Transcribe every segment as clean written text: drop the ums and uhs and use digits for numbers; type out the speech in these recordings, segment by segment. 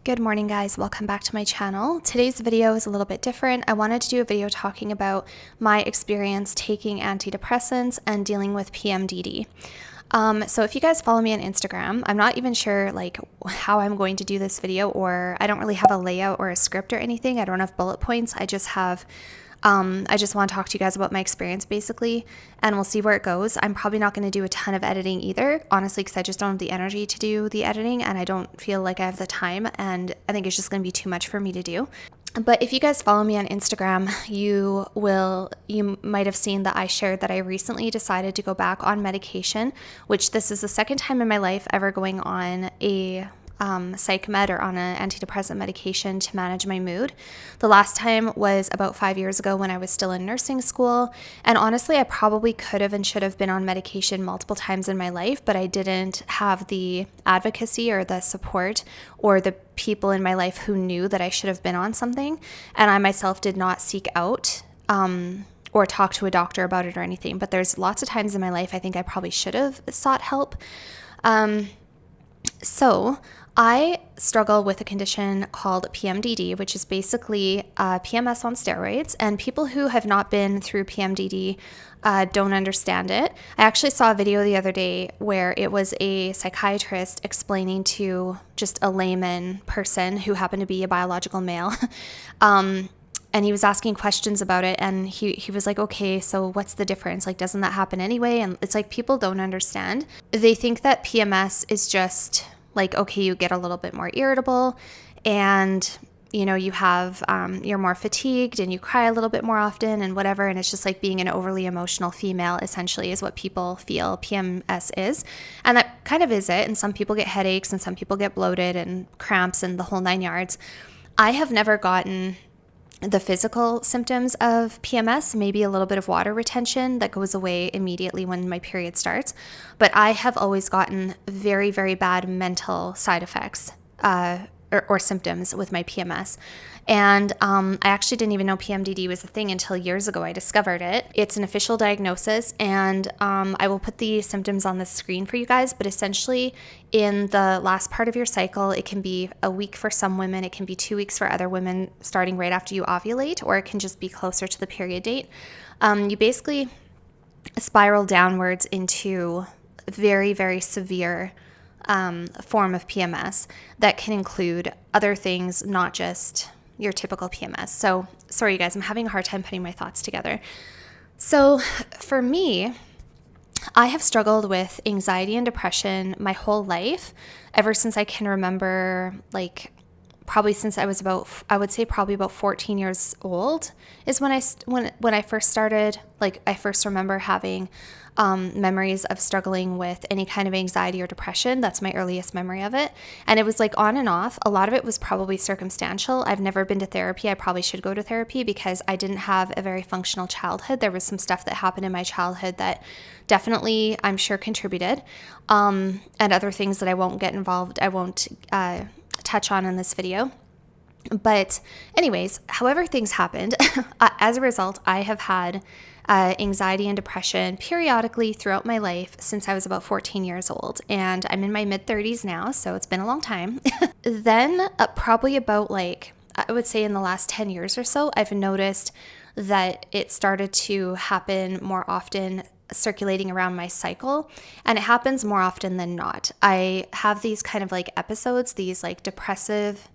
Good morning, guys. Welcome back to my channel. Today's video is a little bit different. I wanted to do a video talking about my experience taking antidepressants and dealing with PMDD. So if you guys follow me on Instagram, I'm not even sure how I'm going to do this video, or I don't really have a layout or a script or anything. I don't have bullet points. I just want to talk to you guys about my experience basically, and we'll see where it goes. I'm probably not going to do a ton of editing either, honestly, because I just don't have the energy to do the editing, and I don't feel like I have the time, and I think it's just going to be too much for me to do. But if you guys follow me on Instagram, you might have seen that I shared that I recently decided to go back on medication, which this is the second time in my life ever going on a psych med or on an antidepressant medication to manage my mood. The last time was about 5 years ago when I was still in nursing school. And honestly, I probably could have and should have been on medication multiple times in my life, but I didn't have the advocacy or the support or the people in my life who knew that I should have been on something. And I myself did not seek out or talk to a doctor about it or anything. But there's lots of times in my life I think I probably should have sought help. So I struggle with a condition called PMDD, which is basically PMS on steroids, and people who have not been through PMDD don't understand it. I actually saw a video the other day where it was a psychiatrist explaining to just a layman person who happened to be a biological male, and he was asking questions about it, and he was like, okay, so what's the difference? Doesn't that happen anyway? And it's like people don't understand. They think that PMS is just okay, you get a little bit more irritable and, you have, you're more fatigued and you cry a little bit more often and whatever. And it's just like being an overly emotional female essentially is what people feel PMS is. And that kind of is it. And some people get headaches and some people get bloated and cramps and the whole 9 yards. I have never gotten the physical symptoms of PMS, maybe a little bit of water retention that goes away immediately when my period starts. But I have always gotten very, very bad mental side effects or symptoms with my PMS. And I actually didn't even know PMDD was a thing until years ago. I discovered it. It's an official diagnosis, and I will put the symptoms on the screen for you guys. But essentially, in the last part of your cycle, it can be a week for some women. It can be 2 weeks for other women starting right after you ovulate, or it can just be closer to the period date. You basically spiral downwards into very, very severe form of PMS that can include other things, not just your typical PMS. So sorry, you guys, I'm having a hard time putting my thoughts together. So for me, I have struggled with anxiety and depression my whole life, ever since I can remember, probably since I was probably about 14 years old is when I first started, I first remember having memories of struggling with any kind of anxiety or depression. That's my earliest memory of it. And it was on and off. A lot of it was probably circumstantial. I've never been to therapy. I probably should go to therapy because I didn't have a very functional childhood. There was some stuff that happened in my childhood that definitely, I'm sure, contributed. And other things that I won't touch on in this video. But anyways, however things happened, as a result, I have had anxiety and depression periodically throughout my life since I was about 14 years old. And I'm in my mid-30s now, so it's been a long time. Then probably about I would say in the last 10 years or so, I've noticed that it started to happen more often circulating around my cycle, and it happens more often than not. I have these kind of episodes, these depressive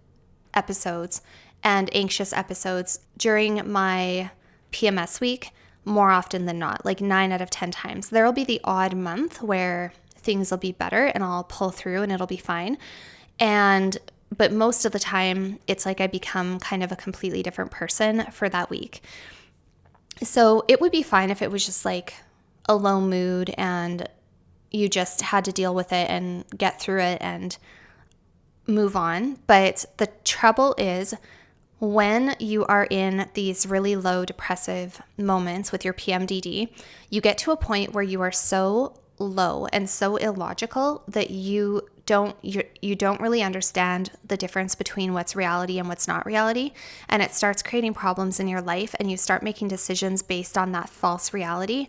episodes and anxious episodes during my PMS week more often than not, 9 out of 10 times. There will be the odd month where things will be better and I'll pull through and it'll be fine. But most of the time it's I become kind of a completely different person for that week. So it would be fine if it was just a low mood and you just had to deal with it and get through it and move on. But the trouble is when you are in these really low depressive moments with your PMDD, you get to a point where you are so low and so illogical that you don't really understand the difference between what's reality and what's not reality, and it starts creating problems in your life, and you start making decisions based on that false reality.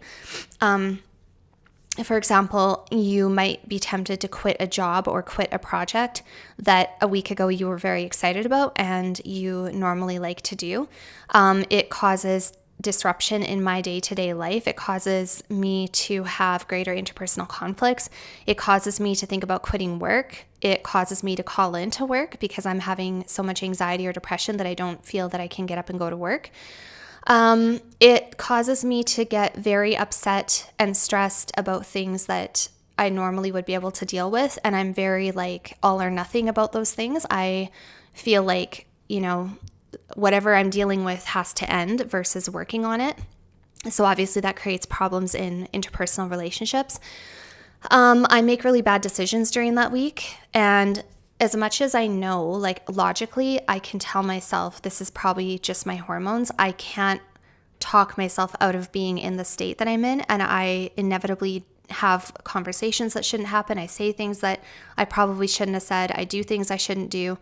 For example, you might be tempted to quit a job or quit a project that a week ago you were very excited about and you normally like to do. It causes disruption in my day-to-day life. It causes me to have greater interpersonal conflicts. It causes me to think about quitting work. It causes me to call into work because I'm having so much anxiety or depression that I don't feel that I can get up and go to work. It causes me to get very upset and stressed about things that I normally would be able to deal with. And I'm very like all or nothing about those things. I feel like, whatever I'm dealing with has to end versus working on it. So obviously that creates problems in interpersonal relationships. I make really bad decisions during that week. And as much as I know, like logically, I can tell myself this is probably just my hormones, I can't talk myself out of being in the state that I'm in. And I inevitably have conversations that shouldn't happen. I say things that I probably shouldn't have said. I do things I shouldn't do.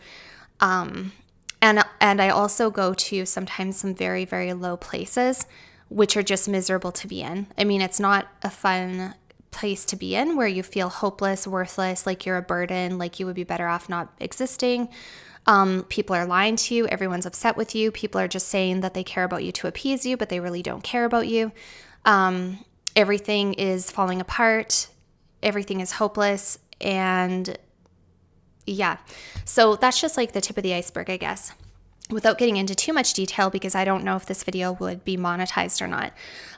And I also go to sometimes some very, very low places, which are just miserable to be in. I mean, it's not a fun place to be in where you feel hopeless, worthless, like you're a burden, like you would be better off not existing. People are lying to you. Everyone's upset with you. People are just saying that they care about you to appease you, but they really don't care about you. Everything is falling apart. Everything is hopeless. And yeah, so that's just like the tip of the iceberg, I guess, without getting into too much detail because I don't know if this video would be monetized or not.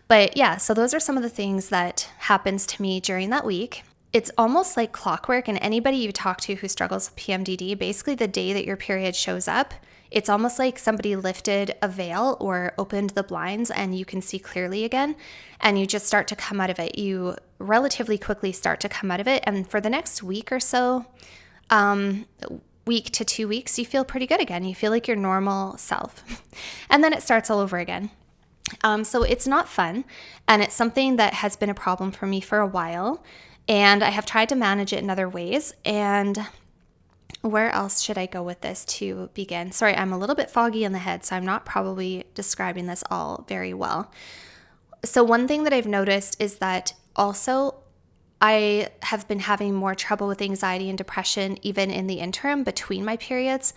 But yeah, so those are some of the things that happens to me during that week. It's almost like clockwork, and anybody you talk to who struggles with PMDD, basically the day that your period shows up, it's almost like somebody lifted a veil or opened the blinds and you can see clearly again, and you just start to come out of it. You relatively quickly start to come out of it, and for the next week or so, week to 2 weeks, you feel pretty good again. You feel like your normal self. And then it starts all over again. So it's not fun. And it's something that has been a problem for me for a while. And I have tried to manage it in other ways. And where else should I go with this to begin? Sorry, I'm a little bit foggy in the head, so I'm not probably describing this all very well. So one thing that I've noticed is that also I have been having more trouble with anxiety and depression even in the interim between my periods.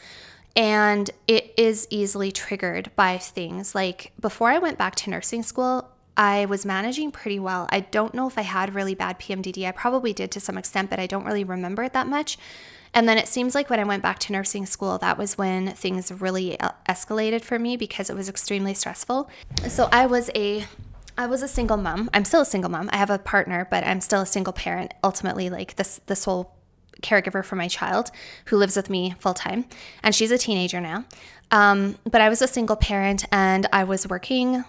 And it is easily triggered by things like before I went back to nursing school, I was managing pretty well. I don't know if I had really bad PMDD. I probably did to some extent, but I don't really remember it that much. And then it seems like when I went back to nursing school, that was when things really escalated for me because it was extremely stressful. So I was a single mom. I'm still a single mom. I have a partner, but I'm still a single parent, ultimately like the sole caregiver for my child who lives with me full time. And she's a teenager now. But I was a single parent and I was working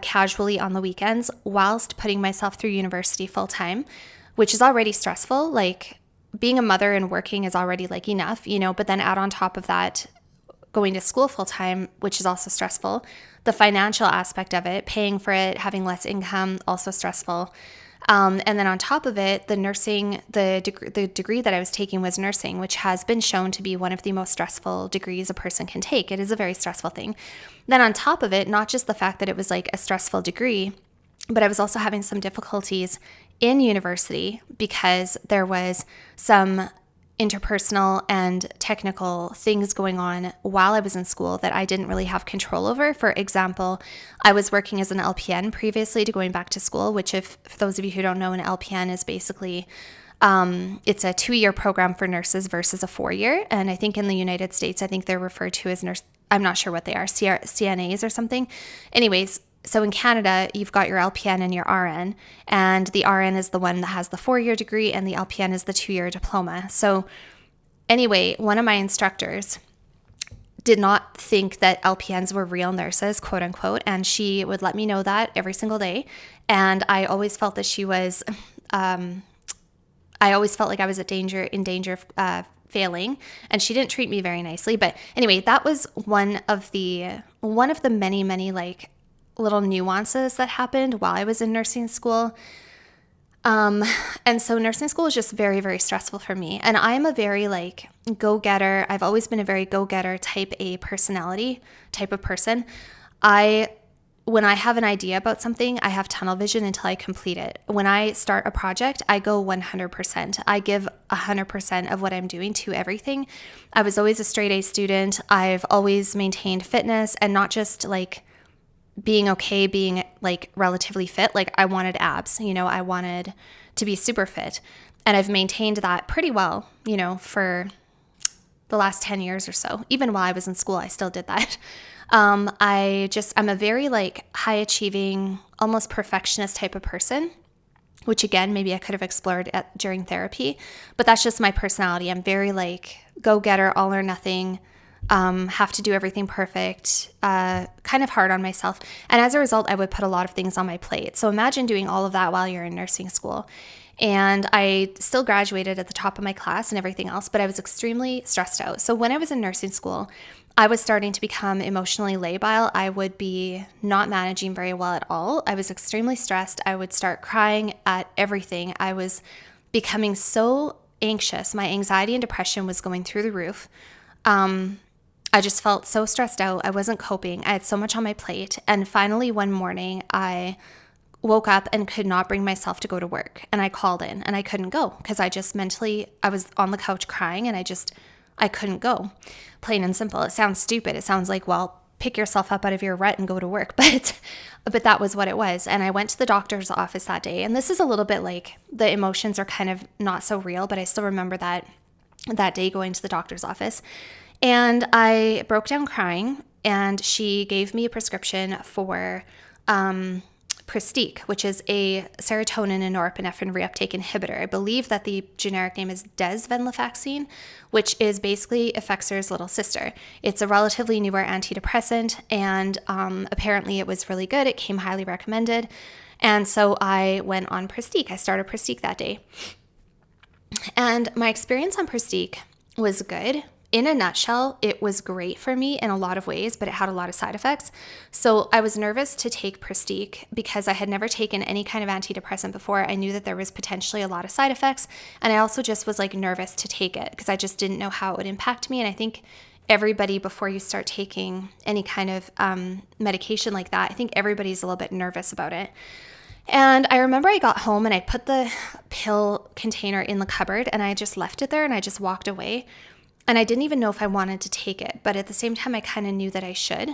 casually on the weekends whilst putting myself through university full time, which is already stressful. Like being a mother and working is already like enough, but then add on top of that, going to school full time, which is also stressful. The financial aspect of it, paying for it, having less income, also stressful. And then on top of it, the degree that I was taking was nursing, which has been shown to be one of the most stressful degrees a person can take. It is a very stressful thing. Then on top of it, not just the fact that it was like a stressful degree, but I was also having some difficulties in university because there was some interpersonal and technical things going on while I was in school that I didn't really have control over. For example, I was working as an LPN previously to going back to school, which for those of you who don't know, an LPN is basically, it's a 2-year program for nurses versus a 4-year. And I think in the United States, I think they're referred to as I'm not sure what they are, CNAs or something. Anyways, so in Canada, you've got your LPN and your RN, and the RN is the one that has the 4-year degree and the LPN is the 2-year diploma. So anyway, one of my instructors did not think that LPNs were real nurses, quote unquote, and she would let me know that every single day. And I always felt that she was, I always felt like I was in danger of failing, and she didn't treat me very nicely. But anyway, that was one of the many, many like little nuances that happened while I was in nursing school. And so nursing school was just very, very stressful for me. And I'm a very like go-getter. I've always been a very go-getter type A personality type of person. I when I have an idea about something, I have tunnel vision until I complete it. When I start a project, I go 100%. I give 100% of what I'm doing to everything. I was always a straight A student. I've always maintained fitness, and not just like being okay, being like relatively fit. Like I wanted abs, I wanted to be super fit. And I've maintained that pretty well, for the last 10 years or so. Even while I was in school, I still did that. I'm a very like high achieving, almost perfectionist type of person, which again, maybe I could have explored during therapy, but that's just my personality. I'm very like go-getter, all or nothing, have to do everything perfect, kind of hard on myself. And as a result, I would put a lot of things on my plate. So imagine doing all of that while you're in nursing school. And I still graduated at the top of my class and everything else, but I was extremely stressed out. So when I was in nursing school, I was starting to become emotionally labile. I would be not managing very well at all. I was extremely stressed. I would start crying at everything. I was becoming so anxious. My anxiety and depression was going through the roof. I just felt so stressed out. I wasn't coping. I had so much on my plate. And finally, one morning, I woke up and could not bring myself to go to work. And I called in and I couldn't go because I was on the couch crying and I couldn't go. Plain and simple. It sounds stupid. It sounds like, well, pick yourself up out of your rut and go to work. But that was what it was. And I went to the doctor's office that day. And this is a little bit like the emotions are kind of not so real, but I still remember that day going to the doctor's office. And I broke down crying, and she gave me a prescription for Pristiq, which is a serotonin and norepinephrine reuptake inhibitor. I believe that the generic name is desvenlafaxine, which is basically Effexor's little sister. It's a relatively newer antidepressant, and apparently it was really good. It came highly recommended. And so I went on Pristiq. I started Pristiq that day. And my experience on Pristiq was good. In a nutshell, it was great for me in a lot of ways, but it had a lot of side effects. So I was nervous to take Pristiq because I had never taken any kind of antidepressant before. I knew that there was potentially a lot of side effects. And I also just was like nervous to take it because I just didn't know how it would impact me. And I think everybody, before you start taking any kind of medication like that, I think everybody's a little bit nervous about it. And I remember I got home and I put the pill container in the cupboard and I just left it there and I just walked away. And I didn't even know if I wanted to take it, but at the same time, I kind of knew that I should.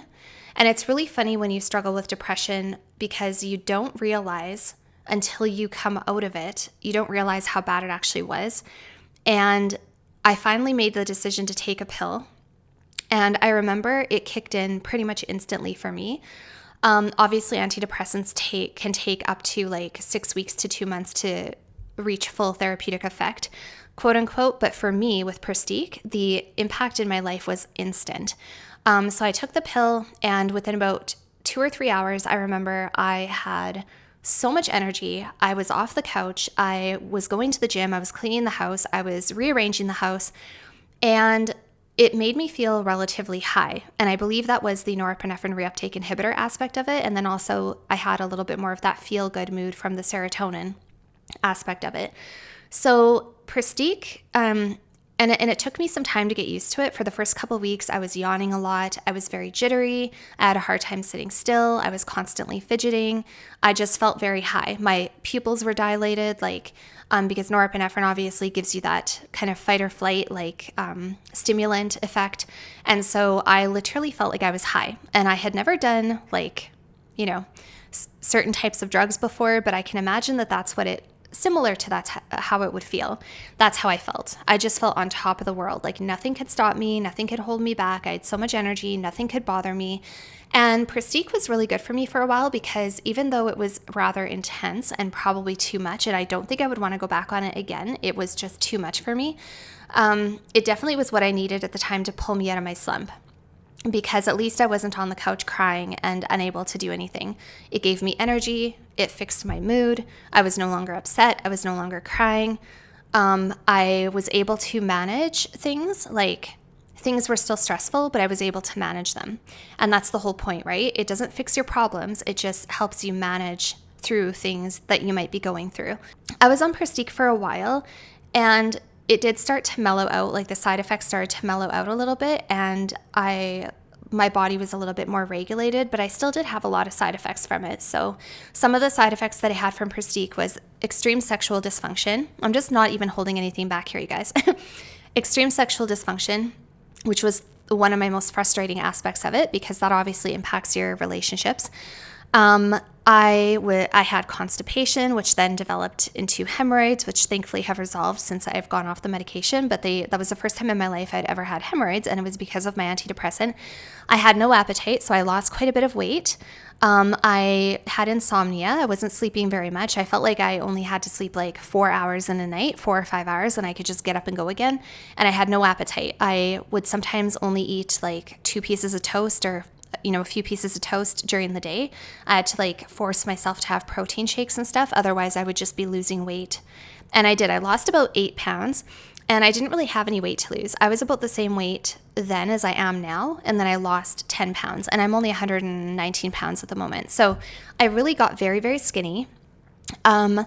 And it's really funny when you struggle with depression because you don't realize until you come out of it, you don't realize how bad it actually was. And I finally made the decision to take a pill. And I remember it kicked in pretty much instantly for me. Obviously, antidepressants can take up to like 6 weeks to 2 months to reach full therapeutic effect, quote unquote. But for me with Pristiq, the impact in my life was instant. So I took the pill, and within about 2 or 3 hours, I remember I had so much energy. I was off the couch. I was going to the gym. I was cleaning the house. I was rearranging the house, and it made me feel relatively high. And I believe that was the norepinephrine reuptake inhibitor aspect of it. And then also I had a little bit more of that feel good mood from the serotonin aspect of it. So Pristiq, and it took me some time to get used to it. For the first couple of weeks, I was yawning a lot. I was very jittery. I had a hard time sitting still. I was constantly fidgeting. I just felt very high. My pupils were dilated, because norepinephrine obviously gives you that kind of fight or flight, stimulant effect. And so I literally felt like I was high. And I had never done certain types of drugs before, but I can imagine that that's what similar to that's how it would feel. That's how I felt. I just felt on top of the world. Like nothing could stop me. Nothing could hold me back. I had so much energy. Nothing could bother me. And Pristiq was really good for me for a while because even though it was rather intense and probably too much, and I don't think I would want to go back on it again, it was just too much for me. It definitely was what I needed at the time to pull me out of my slump, because at least I wasn't on the couch crying and unable to do anything. It gave me energy. It fixed my mood. I was no longer upset. I was no longer crying. I was able to manage things. Things were still stressful, but I was able to manage them. And that's the whole point, right? It doesn't fix your problems. It just helps you manage through things that you might be going through. I was on Pristiq for a while, and it did start to mellow out. The side effects started to mellow out a little bit, and my body was a little bit more regulated, but I still did have a lot of side effects from it. So some of the side effects that I had from Pristiq was extreme sexual dysfunction. I'm just not even holding anything back here, you guys. Extreme sexual dysfunction, which was one of my most frustrating aspects of it because that obviously impacts your relationships. I had constipation, which then developed into hemorrhoids, which thankfully have resolved since I've gone off the medication. But that was the first time in my life I'd ever had hemorrhoids, and it was because of my antidepressant. I had no appetite, so I lost quite a bit of weight. I had insomnia. I wasn't sleeping very much. I felt like I only had to sleep like 4 hours in a night, 4 or 5 hours, and I could just get up and go again. And I had no appetite. I would sometimes only eat like 2 pieces of toast or a few pieces of toast during the day. I had to like force myself to have protein shakes and stuff. Otherwise, I would just be losing weight. And I did. I lost about 8 pounds, and I didn't really have any weight to lose. I was about the same weight then as I am now, and then I lost 10 pounds, and I'm only 119 pounds at the moment. So I really got very, very skinny. And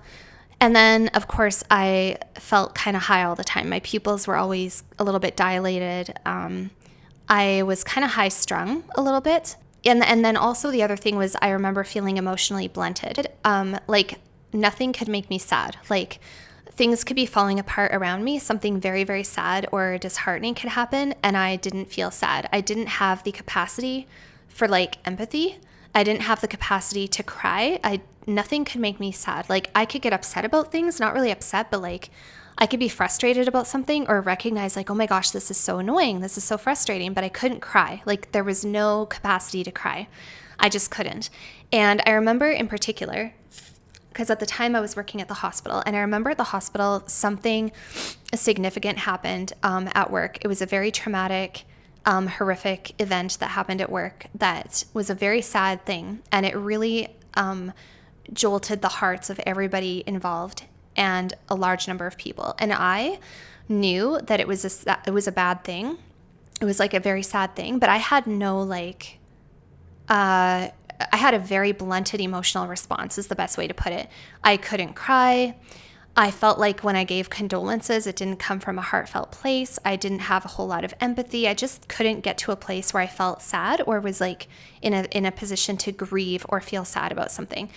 then, of course, I felt kind of high all the time. My pupils were always a little bit dilated. I was kind of high strung a little bit. And then also the other thing was I remember feeling emotionally blunted. Like nothing could make me sad. Like things could be falling apart around me. Something very, very sad or disheartening could happen, and I didn't feel sad. I didn't have the capacity for like empathy. I didn't have the capacity to cry. Nothing could make me sad. Like I could get upset about things, not really upset, but like I could be frustrated about something or recognize like, oh my gosh, this is so annoying. This is so frustrating, but I couldn't cry. Like there was no capacity to cry. I just couldn't. And I remember in particular, because at the time I was working at the hospital, and I remember at the hospital something significant happened at work. It was a very traumatic, horrific event that happened at work that was a very sad thing. And it really jolted the hearts of everybody involved and a large number of people. And I knew that it was a bad thing. It was like a very sad thing, but I had no like, I had a very blunted emotional response is the best way to put it. I couldn't cry. I felt like when I gave condolences, it didn't come from a heartfelt place. I didn't have a whole lot of empathy. I just couldn't get to a place where I felt sad or was like in a position to grieve or feel sad about something.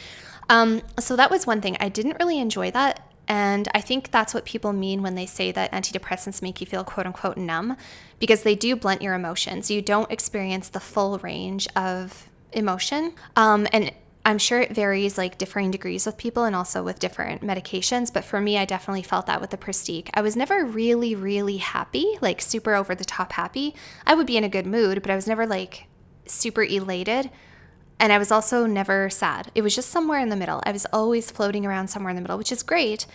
So that was one thing. I didn't really enjoy that. And I think that's what people mean when they say that antidepressants make you feel quote unquote numb, because they do blunt your emotions. You don't experience the full range of emotion. And I'm sure it varies like differing degrees with people and also with different medications. But for me, I definitely felt that with the Pristiq. I was never really, really happy, like super over the top happy. I would be in a good mood, but I was never like super elated. And I was also never sad. It was just somewhere in the middle. I was always floating around somewhere in the middle, which is great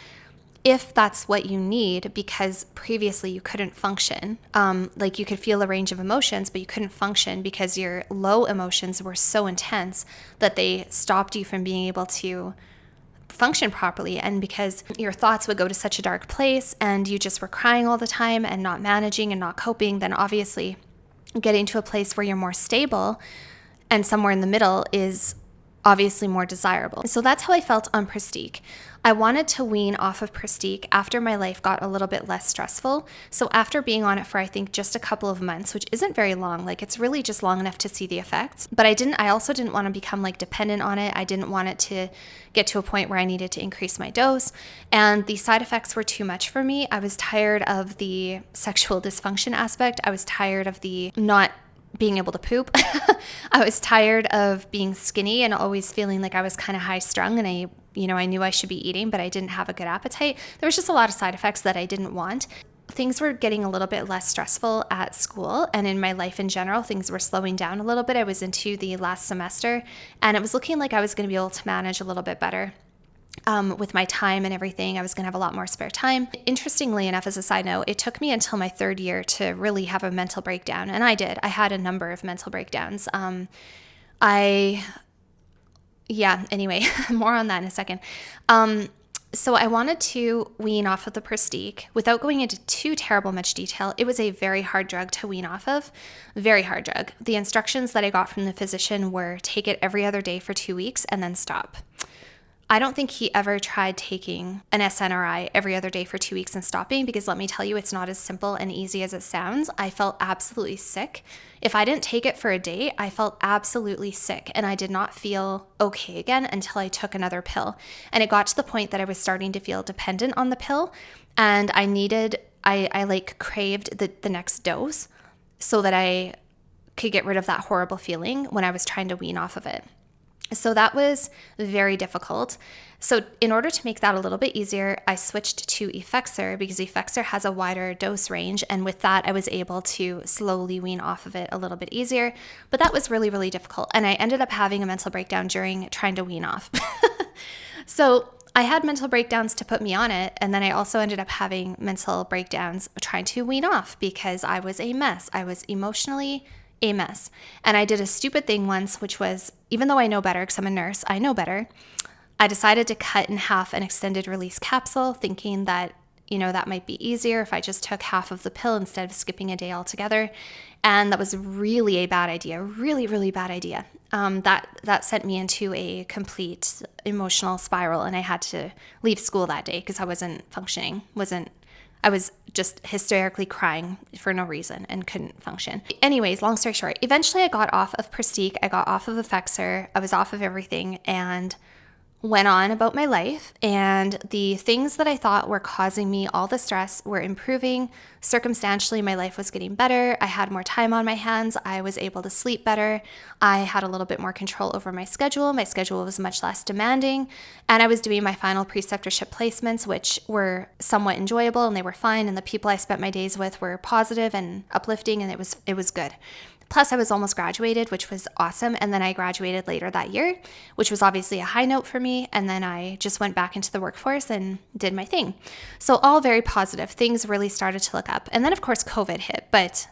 if that's what you need, because previously you couldn't function. Like you could feel a range of emotions, but you couldn't function because your low emotions were so intense that they stopped you from being able to function properly. And because your thoughts would go to such a dark place and you just were crying all the time and not managing and not coping, then obviously getting to a place where you're more stable and somewhere in the middle is obviously more desirable. So that's how I felt on Pristiq. I wanted to wean off of Pristiq after my life got a little bit less stressful. So after being on it for, I think, just a couple of months, which isn't very long, like it's really just long enough to see the effects. But I also didn't want to become like dependent on it. I didn't want it to get to a point where I needed to increase my dose. And the side effects were too much for me. I was tired of the sexual dysfunction aspect. I was tired of the not being able to poop. I was tired of being skinny and always feeling like I was kind of high strung, and I knew I should be eating, but I didn't have a good appetite. There was just a lot of side effects that I didn't want. Things were getting a little bit less stressful at school, and in my life in general, things were slowing down a little bit. I was into the last semester, and it was looking like I was going to be able to manage a little bit better. With my time and everything, I was going to have a lot more spare time. Interestingly enough, as a side note, it took me until my 3rd year to really have a mental breakdown. And I did. I had a number of mental breakdowns. Anyway, more on that in a second. So I wanted to wean off of the Pristiq without going into too terrible much detail. It was a very hard drug to wean off of, very hard drug. The instructions that I got from the physician were take it every other day for 2 weeks and then stop. I don't think he ever tried taking an SNRI every other day for 2 weeks and stopping, because let me tell you, it's not as simple and easy as it sounds. I felt absolutely sick. If I didn't take it for a day, I felt absolutely sick, and I did not feel okay again until I took another pill. And it got to the point that I was starting to feel dependent on the pill, and I like craved the next dose so that I could get rid of that horrible feeling when I was trying to wean off of it. So that was very difficult. So in order to make that a little bit easier, I switched to Effexor, because Effexor has a wider dose range. And with that, I was able to slowly wean off of it a little bit easier. But that was really, really difficult. And I ended up having a mental breakdown during trying to wean off. So I had mental breakdowns to put me on it. And then I also ended up having mental breakdowns trying to wean off, because I was a mess. I was emotionally a mess. And I did a stupid thing once, which was, even though I know better because I'm a nurse, I know better, I decided to cut in half an extended release capsule, thinking that, that might be easier if I just took half of the pill instead of skipping a day altogether. And that was really a bad idea, really, really bad idea. That sent me into a complete emotional spiral, and I had to leave school that day because I wasn't functioning, I was just hysterically crying for no reason and couldn't function. Anyways, long story short, eventually I got off of Pristiq, I got off of Effexor, I was off of everything, and went on about my life. And the things that I thought were causing me all the stress were improving. Circumstantially, my life was getting better. I had more time on my hands. I was able to sleep better. I had a little bit more control over my schedule. My schedule was much less demanding. And I was doing my final preceptorship placements, which were somewhat enjoyable, and they were fine. And the people I spent my days with were positive and uplifting, and it was good. Plus, I was almost graduated, which was awesome. And then I graduated later that year, which was obviously a high note for me. And then I just went back into the workforce and did my thing. So all very positive. Things really started to look up. And then, of course, COVID hit. But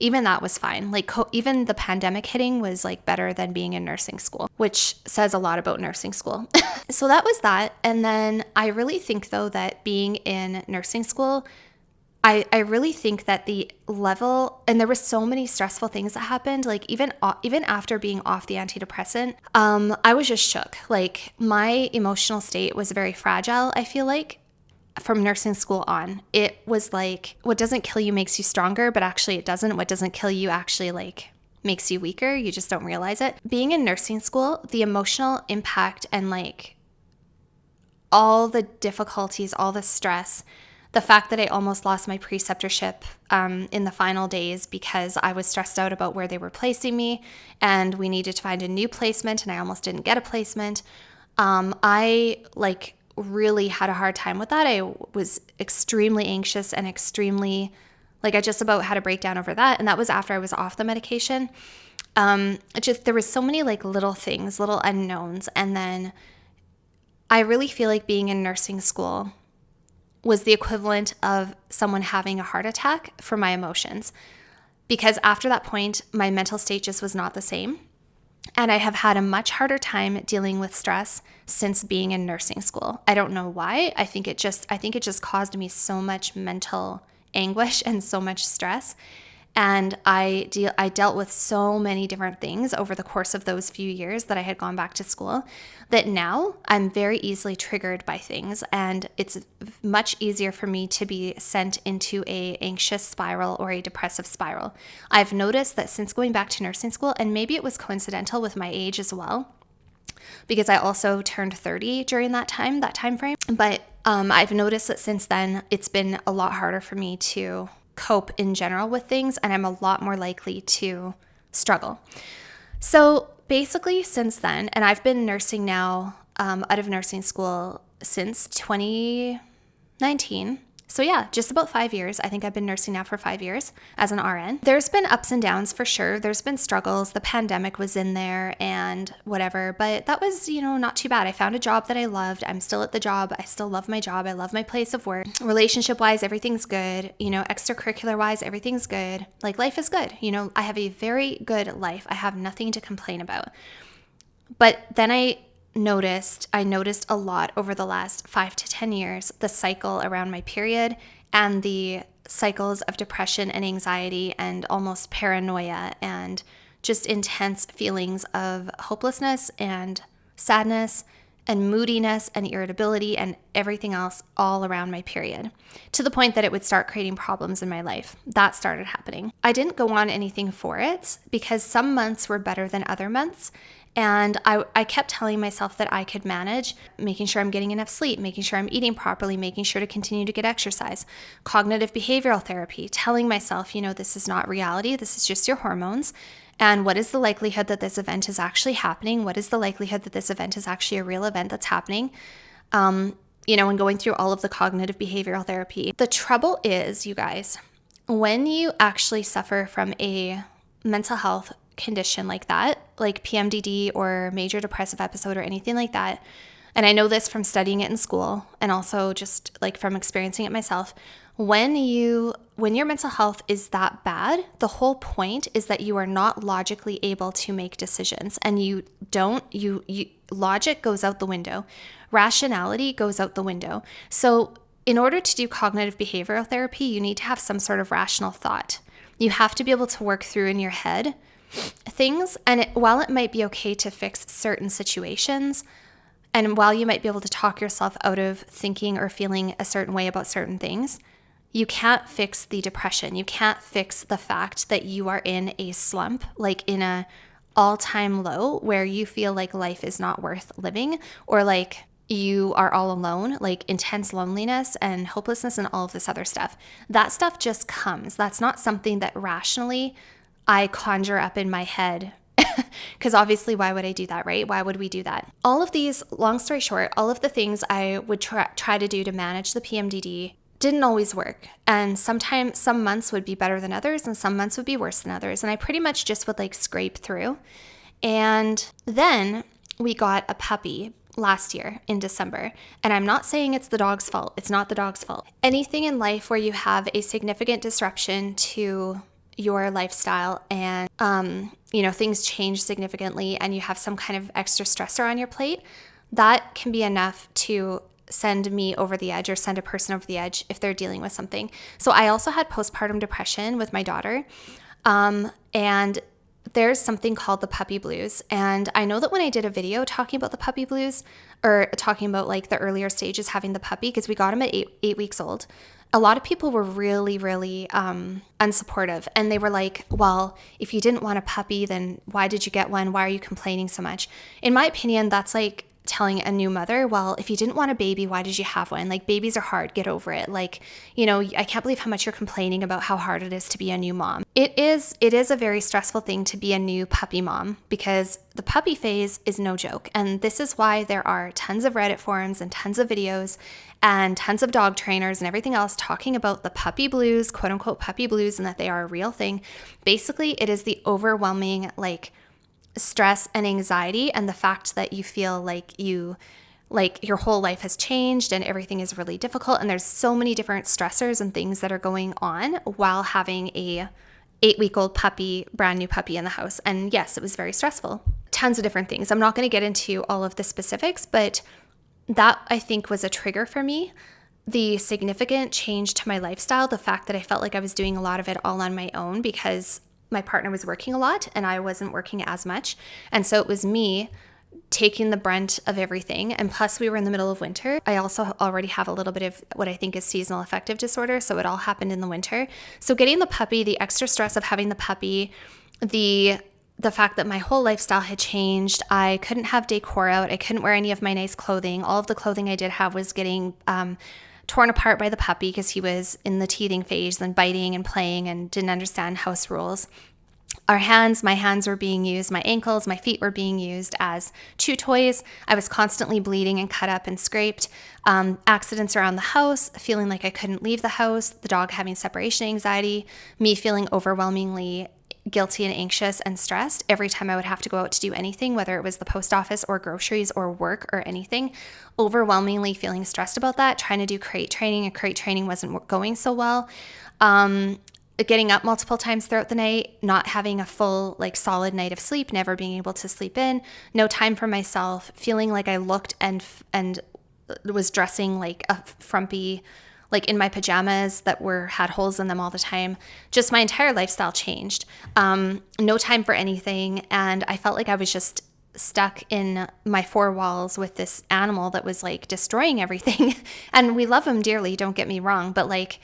even that was fine. Even the pandemic hitting was better than being in nursing school, which says a lot about nursing school. So that was that. And then I really think, though, that being in nursing school, I really think that the level, and there were so many stressful things that happened, even after being off the antidepressant, I was just shook. My emotional state was very fragile, I feel like, from nursing school on. It was what doesn't kill you makes you stronger, but actually it doesn't. What doesn't kill you actually makes you weaker. You just don't realize it. Being in nursing school, the emotional impact and all the difficulties, all the stress, the fact that I almost lost my preceptorship in the final days because I was stressed out about where they were placing me, and we needed to find a new placement, and I almost didn't get a placement. I really had a hard time with that. I was extremely anxious and extremely, I just about had a breakdown over that, and that was after I was off the medication. There was so many little things, little unknowns, and then I really feel like being in nursing school was the equivalent of someone having a heart attack for my emotions, because after that point, my mental state just was not the same. And I have had a much harder time dealing with stress since being in nursing school. I don't know why. I think it just caused me so much mental anguish and so much stress. And I dealt with so many different things over the course of those few years that I had gone back to school, that now I'm very easily triggered by things, and it's much easier for me to be sent into a anxious spiral or a depressive spiral. I've noticed that since going back to nursing school, and maybe it was coincidental with my age as well, because I also turned 30 during that time frame, but I've noticed that since then it's been a lot harder for me to cope in general with things, and I'm a lot more likely to struggle. So basically since then, and I've been nursing now out of nursing school since 2019. So yeah, just about 5 years. I think I've been nursing now for 5 years as an RN. There's been ups and downs for sure. There's been struggles. The pandemic was in there and whatever, but that was, not too bad. I found a job that I loved. I'm still at the job. I still love my job. I love my place of work. Relationship-wise, everything's good. Extracurricular-wise, everything's good. Life is good. I have a very good life. I have nothing to complain about. But then I noticed a lot over the last 5 to 10 years, the cycle around my period and the cycles of depression and anxiety and almost paranoia and just intense feelings of hopelessness and sadness and moodiness and irritability and everything else all around my period, to the point that it would start creating problems in my life. That started happening. I didn't go on anything for it because some months were better than other months. And I kept telling myself that I could manage, making sure I'm getting enough sleep, making sure I'm eating properly, making sure to continue to get exercise, cognitive behavioral therapy, telling myself, this is not reality, this is just your hormones. And what is the likelihood that this event is actually happening? What is the likelihood that this event is actually a real event that's happening? And going through all of the cognitive behavioral therapy. The trouble is, you guys, when you actually suffer from a mental health condition like that, like PMDD or major depressive episode or anything like that, and I know this from studying it in school and also just like from experiencing it myself, when your mental health is that bad, the whole point is that you are not logically able to make decisions, and logic goes out the window, rationality goes out the window. So in order to do cognitive behavioral therapy, you need to have some sort of rational thought. You have to be able to work through in your head things, and while it might be okay to fix certain situations, and while you might be able to talk yourself out of thinking or feeling a certain way about certain things, you can't fix the depression. You can't fix the fact that you are in a slump, like in a all-time low where you feel like life is not worth living, or like you are all alone, like intense loneliness and hopelessness and all of this other stuff. That stuff just comes. That's not something that rationally I conjure up in my head, because obviously why would I do that, right? Why would we do that? All of these, long story short, all of the things I would try to do to manage the PMDD didn't always work. And sometimes some months would be better than others and some months would be worse than others. And I pretty much just would like scrape through. And then we got a puppy last year in December. And I'm not saying it's the dog's fault. It's not the dog's fault. Anything in life where you have a significant disruption to your lifestyle and, things change significantly and you have some kind of extra stressor on your plate, that can be enough to send me over the edge or send a person over the edge if they're dealing with something. So I also had postpartum depression with my daughter. And there's something called the puppy blues. And I know that when I did a video talking about the puppy blues, or talking about like the earlier stages having the puppy, because we got him at eight weeks old, a lot of people were really, really unsupportive. And they were like, well, if you didn't want a puppy, then why did you get one? Why are you complaining so much? In my opinion, that's like telling a new mother, well, if you didn't want a baby, why did you have one? Like, babies are hard, get over it. Like, I can't believe how much you're complaining about how hard it is to be a new mom. It is a very stressful thing to be a new puppy mom, because the puppy phase is no joke. And this is why there are tons of Reddit forums and tons of videos and tons of dog trainers and everything else talking about the puppy blues, quote unquote puppy blues, and that they are a real thing. Basically, it is the overwhelming stress and anxiety and the fact that you feel like your whole life has changed and everything is really difficult, and there's so many different stressors and things that are going on while having a 8-week-old puppy, brand new puppy in the house. And yes, it was very stressful. Tons of different things. I'm not going to get into all of the specifics, but that I think was a trigger for me. The significant change to my lifestyle, the fact that I felt like I was doing a lot of it all on my own because my partner was working a lot and I wasn't working as much. And so it was me taking the brunt of everything. And plus we were in the middle of winter. I also already have a little bit of what I think is seasonal affective disorder. So it all happened in the winter. So getting the puppy, the extra stress of having the puppy, the fact that my whole lifestyle had changed. I couldn't have decor out. I couldn't wear any of my nice clothing. All of the clothing I did have was getting torn apart by the puppy because he was in the teething phase and biting and playing and didn't understand house rules. My hands were being used, my ankles, my feet were being used as chew toys. I was constantly bleeding and cut up and scraped. Accidents around the house, feeling like I couldn't leave the house, the dog having separation anxiety, me feeling overwhelmingly guilty and anxious and stressed every time I would have to go out to do anything, whether it was the post office or groceries or work or anything, overwhelmingly feeling stressed about that, trying to do crate training, and crate training wasn't going so well. Getting up multiple times throughout the night, not having a full, solid night of sleep, never being able to sleep in, no time for myself, feeling like I looked and was dressing like a frumpy, in my pajamas that had holes in them all the time. Just my entire lifestyle changed. No time for anything. And I felt like I was just stuck in my four walls with this animal that was like destroying everything. And we love him dearly, don't get me wrong, but like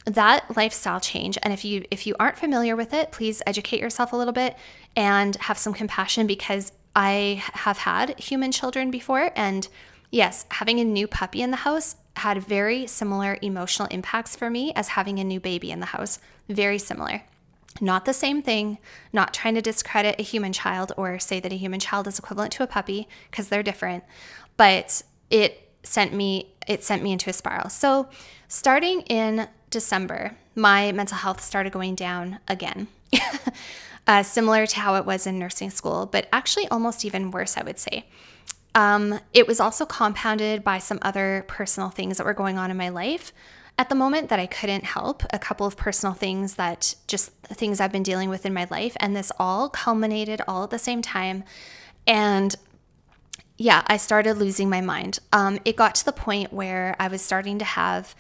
that lifestyle change, and if you aren't familiar with it, please educate yourself a little bit and have some compassion, because I have had human children before, and yes, having a new puppy in the house had very similar emotional impacts for me as having a new baby in the house. Very similar. Not the same thing, not trying to discredit a human child or say that a human child is equivalent to a puppy, because they're different, but it sent me into a spiral. So starting in December, my mental health started going down again. Similar to how it was in nursing school, but actually almost even worse, I would say. It was also compounded by some other personal things that were going on in my life at the moment that I couldn't help. A couple of personal things that just things I've been dealing with in my life. And this all culminated all at the same time. And yeah, I started losing my mind. It got to the point where I was starting to have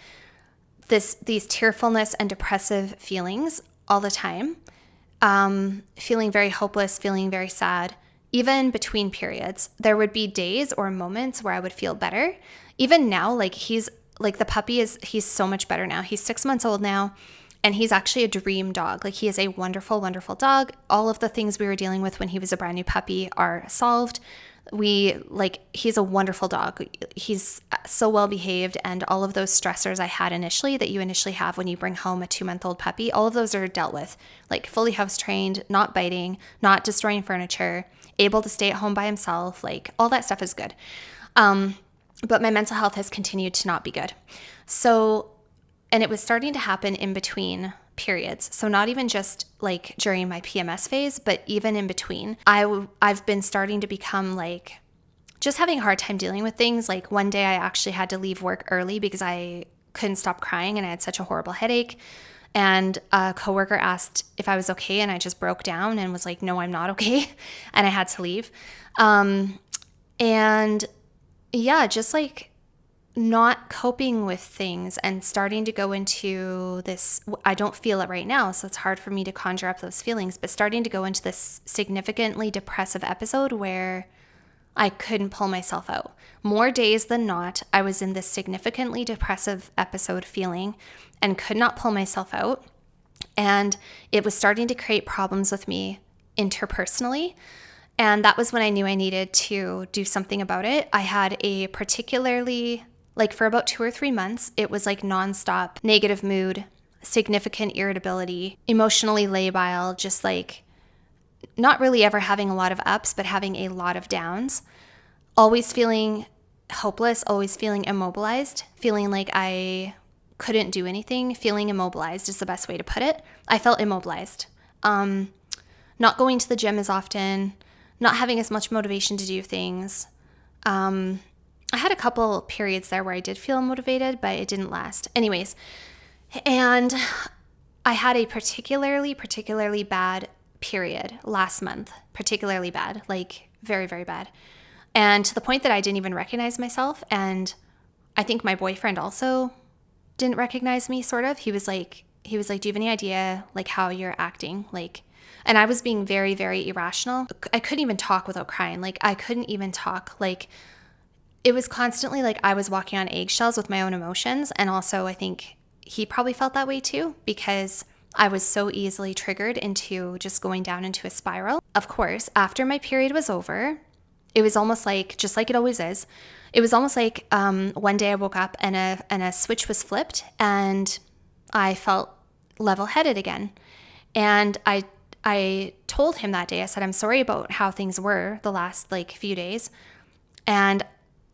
these tearfulness and depressive feelings all the time. Feeling very hopeless, feeling very sad. Even between periods, there would be days or moments where I would feel better. Even now, the puppy he's so much better now. He's 6 months old now, and he's actually a dream dog. Like, he is a wonderful, wonderful dog. All of the things we were dealing with when he was a brand new puppy are solved. He's a wonderful dog. He's so well behaved, and all of those stressors I had initially that you initially have when you bring home a 2-month-old puppy, all of those are dealt with. Like, fully house trained, not biting, not destroying furniture, able to stay at home by himself. Like, all that stuff is good. But my mental health has continued to not be good. So, and it was starting to happen in between periods. So not even just like during my PMS phase, but even in between. I've been starting to become like just having a hard time dealing with things. Like, one day I actually had to leave work early because I couldn't stop crying and I had such a horrible headache. And a coworker asked if I was okay, and I just broke down and was like, no, I'm not okay. And I had to leave. And yeah, just like not coping with things and starting to go into this, I don't feel it right now, so it's hard for me to conjure up those feelings, but starting to go into this significantly depressive episode where I couldn't pull myself out. More days than not, I was in this significantly depressive episode feeling and could not pull myself out. And it was starting to create problems with me interpersonally. And that was when I knew I needed to do something about it. I had a particularly, like, for about 2 or 3 months, it was like nonstop negative mood, significant irritability, emotionally labile, just like not really ever having a lot of ups, but having a lot of downs. Always feeling hopeless, always feeling immobilized, feeling like I couldn't do anything. Feeling immobilized is the best way to put it. I felt immobilized. Not going to the gym as often, not having as much motivation to do things. I had a couple periods there where I did feel motivated, but it didn't last. Anyways, and I had a particularly bad period last month. Particularly bad, like very, very bad. And to the point that I didn't even recognize myself. And I think my boyfriend also didn't recognize me, sort of. He was like, do you have any idea like how you're acting? Like, and I was being very, very irrational. I couldn't even talk without crying. Like, I couldn't even talk. Like, it was constantly like I was walking on eggshells with my own emotions. And also I think he probably felt that way too, because I was so easily triggered into just going down into a spiral. Of course, after my period was over, it was almost like, just like it always is, it was almost like one day I woke up and a switch was flipped and I felt level-headed again. And I told him that day, I said, I'm sorry about how things were the last like few days. And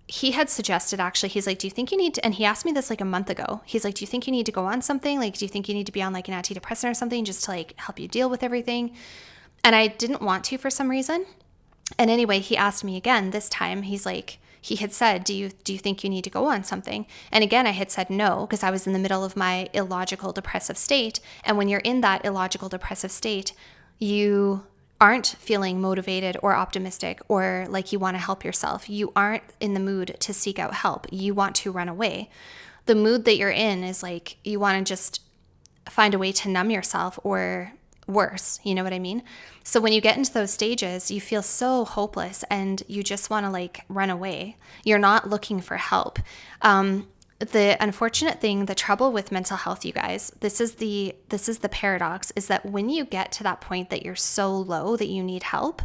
he had suggested, actually, he's like, do you think you need to, and he asked me this like a month ago. He's like, do you think you need to go on something? Like, do you think you need to be on like an antidepressant or something just to like help you deal with everything? And I didn't want to for some reason. And anyway, he asked me again this time. He's like, he had said, do you think you need to go on something? And again, I had said no, because I was in the middle of my illogical depressive state. And when you're in that illogical depressive state, you aren't feeling motivated or optimistic or like you want to help yourself. You aren't in the mood to seek out help. You want to run away. The mood that you're in is like you want to just find a way to numb yourself or worse. You know what I mean? So when you get into those stages, you feel so hopeless and you just want to like run away. You're not looking for help. The unfortunate thing, the trouble with mental health, you guys, this is the paradox, is that when you get to that point that you're so low that you need help,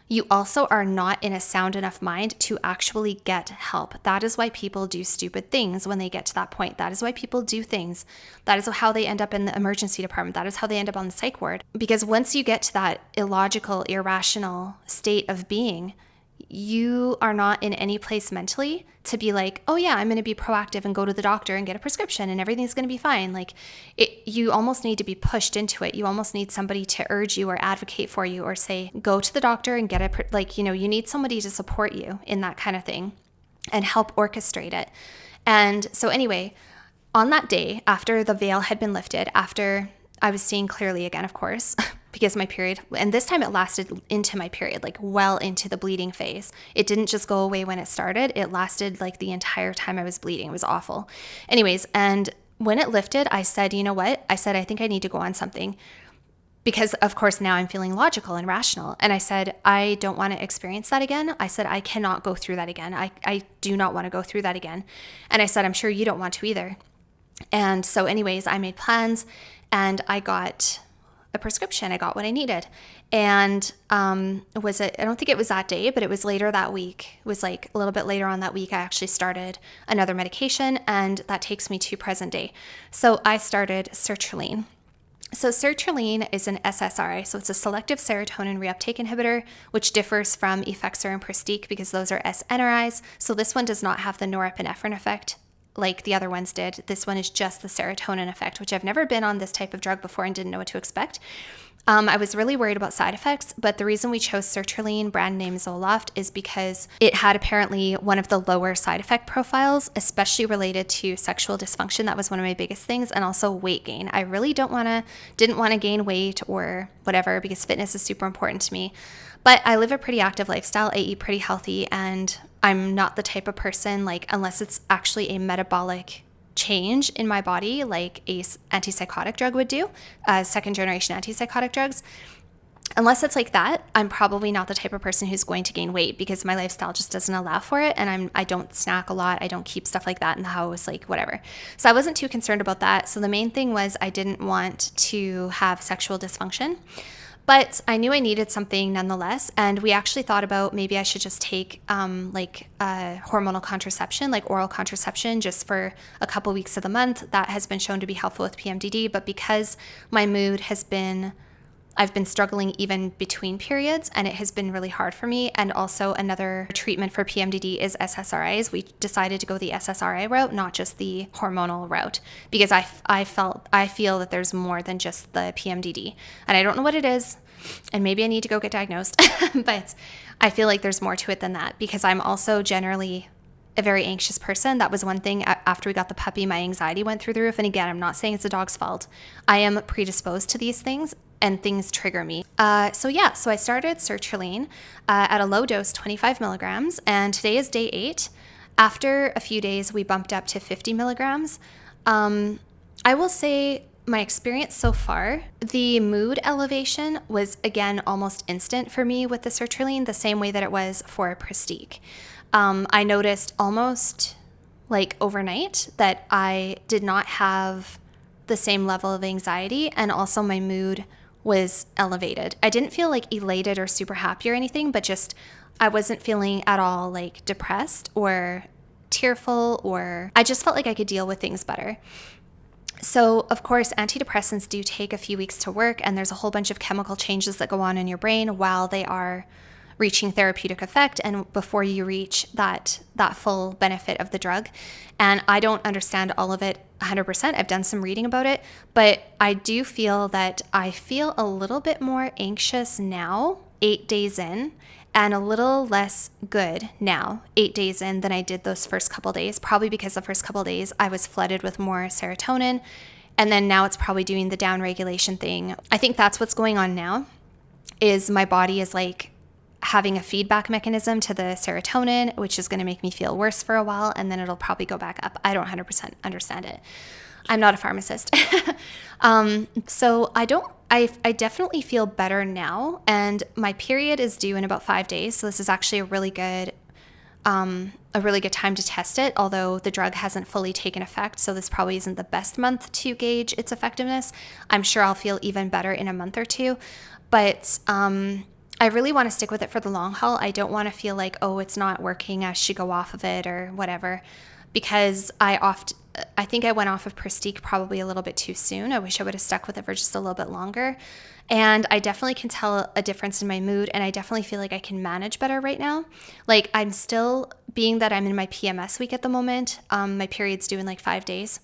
you also are not in a sound enough mind to actually get help. That is why people do stupid things when they get to that point. That is why people do things. That is how they end up in the emergency department. That is how they end up on the psych ward. Because once you get to that illogical, irrational state of being, you are not in any place mentally to be like, oh yeah, I'm going to be proactive and go to the doctor and get a prescription and everything's going to be fine. Like you almost need to be pushed into it. You almost need somebody to urge you or advocate for you or say, go to the doctor and get you need somebody to support you in that kind of thing and help orchestrate it. And so anyway, on that day, after the veil had been lifted, after I was seeing clearly again, of course, because my period, and this time it lasted into my period, like well into the bleeding phase. It didn't just go away when it started. It lasted like the entire time I was bleeding. It was awful. Anyways, and when it lifted, I said, you know what? I said, I think I need to go on something because of course now I'm feeling logical and rational. And I said, I don't want to experience that again. I said, I cannot go through that again. I do not want to go through that again. And I said, I'm sure you don't want to either. And so anyways, I made plans and I got a prescription. I got what I needed. And I don't think it was that day, but it was later that week. It was like a little bit later on that week, I actually started another medication, and that takes me to present day. So I started Sertraline. So Sertraline is an SSRI, so it's a selective serotonin reuptake inhibitor, which differs from Effexor and Pristiq because those are SNRIs. So this one does not have the norepinephrine effect like the other ones did. This one is just the serotonin effect, which I've never been on this type of drug before and didn't know what to expect. I was really worried about side effects, but the reason we chose Sertraline, brand name Zoloft, is because it had apparently one of the lower side effect profiles, especially related to sexual dysfunction. That was one of my biggest things, and also weight gain. I really didn't want to gain weight or whatever because fitness is super important to me. But I live a pretty active lifestyle. I eat pretty healthy, and I'm not the type of person, like, unless it's actually a metabolic change in my body, like a antipsychotic drug would do, second generation antipsychotic drugs. Unless it's like that, I'm probably not the type of person who's going to gain weight because my lifestyle just doesn't allow for it. And I don't snack a lot. I don't keep stuff like that in the house, like whatever. So I wasn't too concerned about that. So the main thing was I didn't want to have sexual dysfunction. But I knew I needed something nonetheless, and we actually thought about maybe I should just take hormonal contraception, like oral contraception, just for a couple weeks of the month. That has been shown to be helpful with PMDD, but because my mood I've been struggling even between periods, and it has been really hard for me. And also another treatment for PMDD is SSRIs. We decided to go the SSRI route, not just the hormonal route, because I feel that there's more than just the PMDD. And I don't know what it is, and maybe I need to go get diagnosed, but I feel like there's more to it than that because I'm also generally a very anxious person. That was one thing after we got the puppy, my anxiety went through the roof. And again, I'm not saying it's the dog's fault. I am predisposed to these things and things trigger me. So I started Sertraline at a low dose, 25 milligrams, and today is day 8. After a few days, we bumped up to 50 milligrams. I will say my experience so far, the mood elevation was, again, almost instant for me with the Sertraline, the same way that it was for Pristiq. I noticed almost like overnight that I did not have the same level of anxiety, and also my mood was elevated. I didn't feel like elated or super happy or anything, but just I wasn't feeling at all like depressed or tearful, or I just felt like I could deal with things better. So, of course, antidepressants do take a few weeks to work, and there's a whole bunch of chemical changes that go on in your brain while they are reaching therapeutic effect and before you reach that full benefit of the drug. And I don't understand all of it 100%. I've done some reading about it, but I do feel that I feel a little bit more anxious now, 8 days in, and a little less good now, 8 days in, than I did those first couple days, probably because the first couple days I was flooded with more serotonin, and then now it's probably doing the down regulation thing. I think that's what's going on now, is my body is like having a feedback mechanism to the serotonin, which is going to make me feel worse for a while, and then it'll probably go back up. I don't 100% understand it. I'm not a pharmacist. So I don't I definitely feel better now, and my period is due in about 5 days. So this is actually a really good time to test it, although the drug hasn't fully taken effect. So this probably isn't the best month to gauge its effectiveness. I'm sure I'll feel even better in a month or two, but I really want to stick with it for the long haul. I don't want to feel like, oh, it's not working, I should go off of it or whatever, because I think I went off of Pristiq probably a little bit too soon. I wish I would have stuck with it for just a little bit longer. And I definitely can tell a difference in my mood, and I definitely feel like I can manage better right now. Like, I'm still, being that I'm in my PMS week at the moment, my period's due in like 5 days.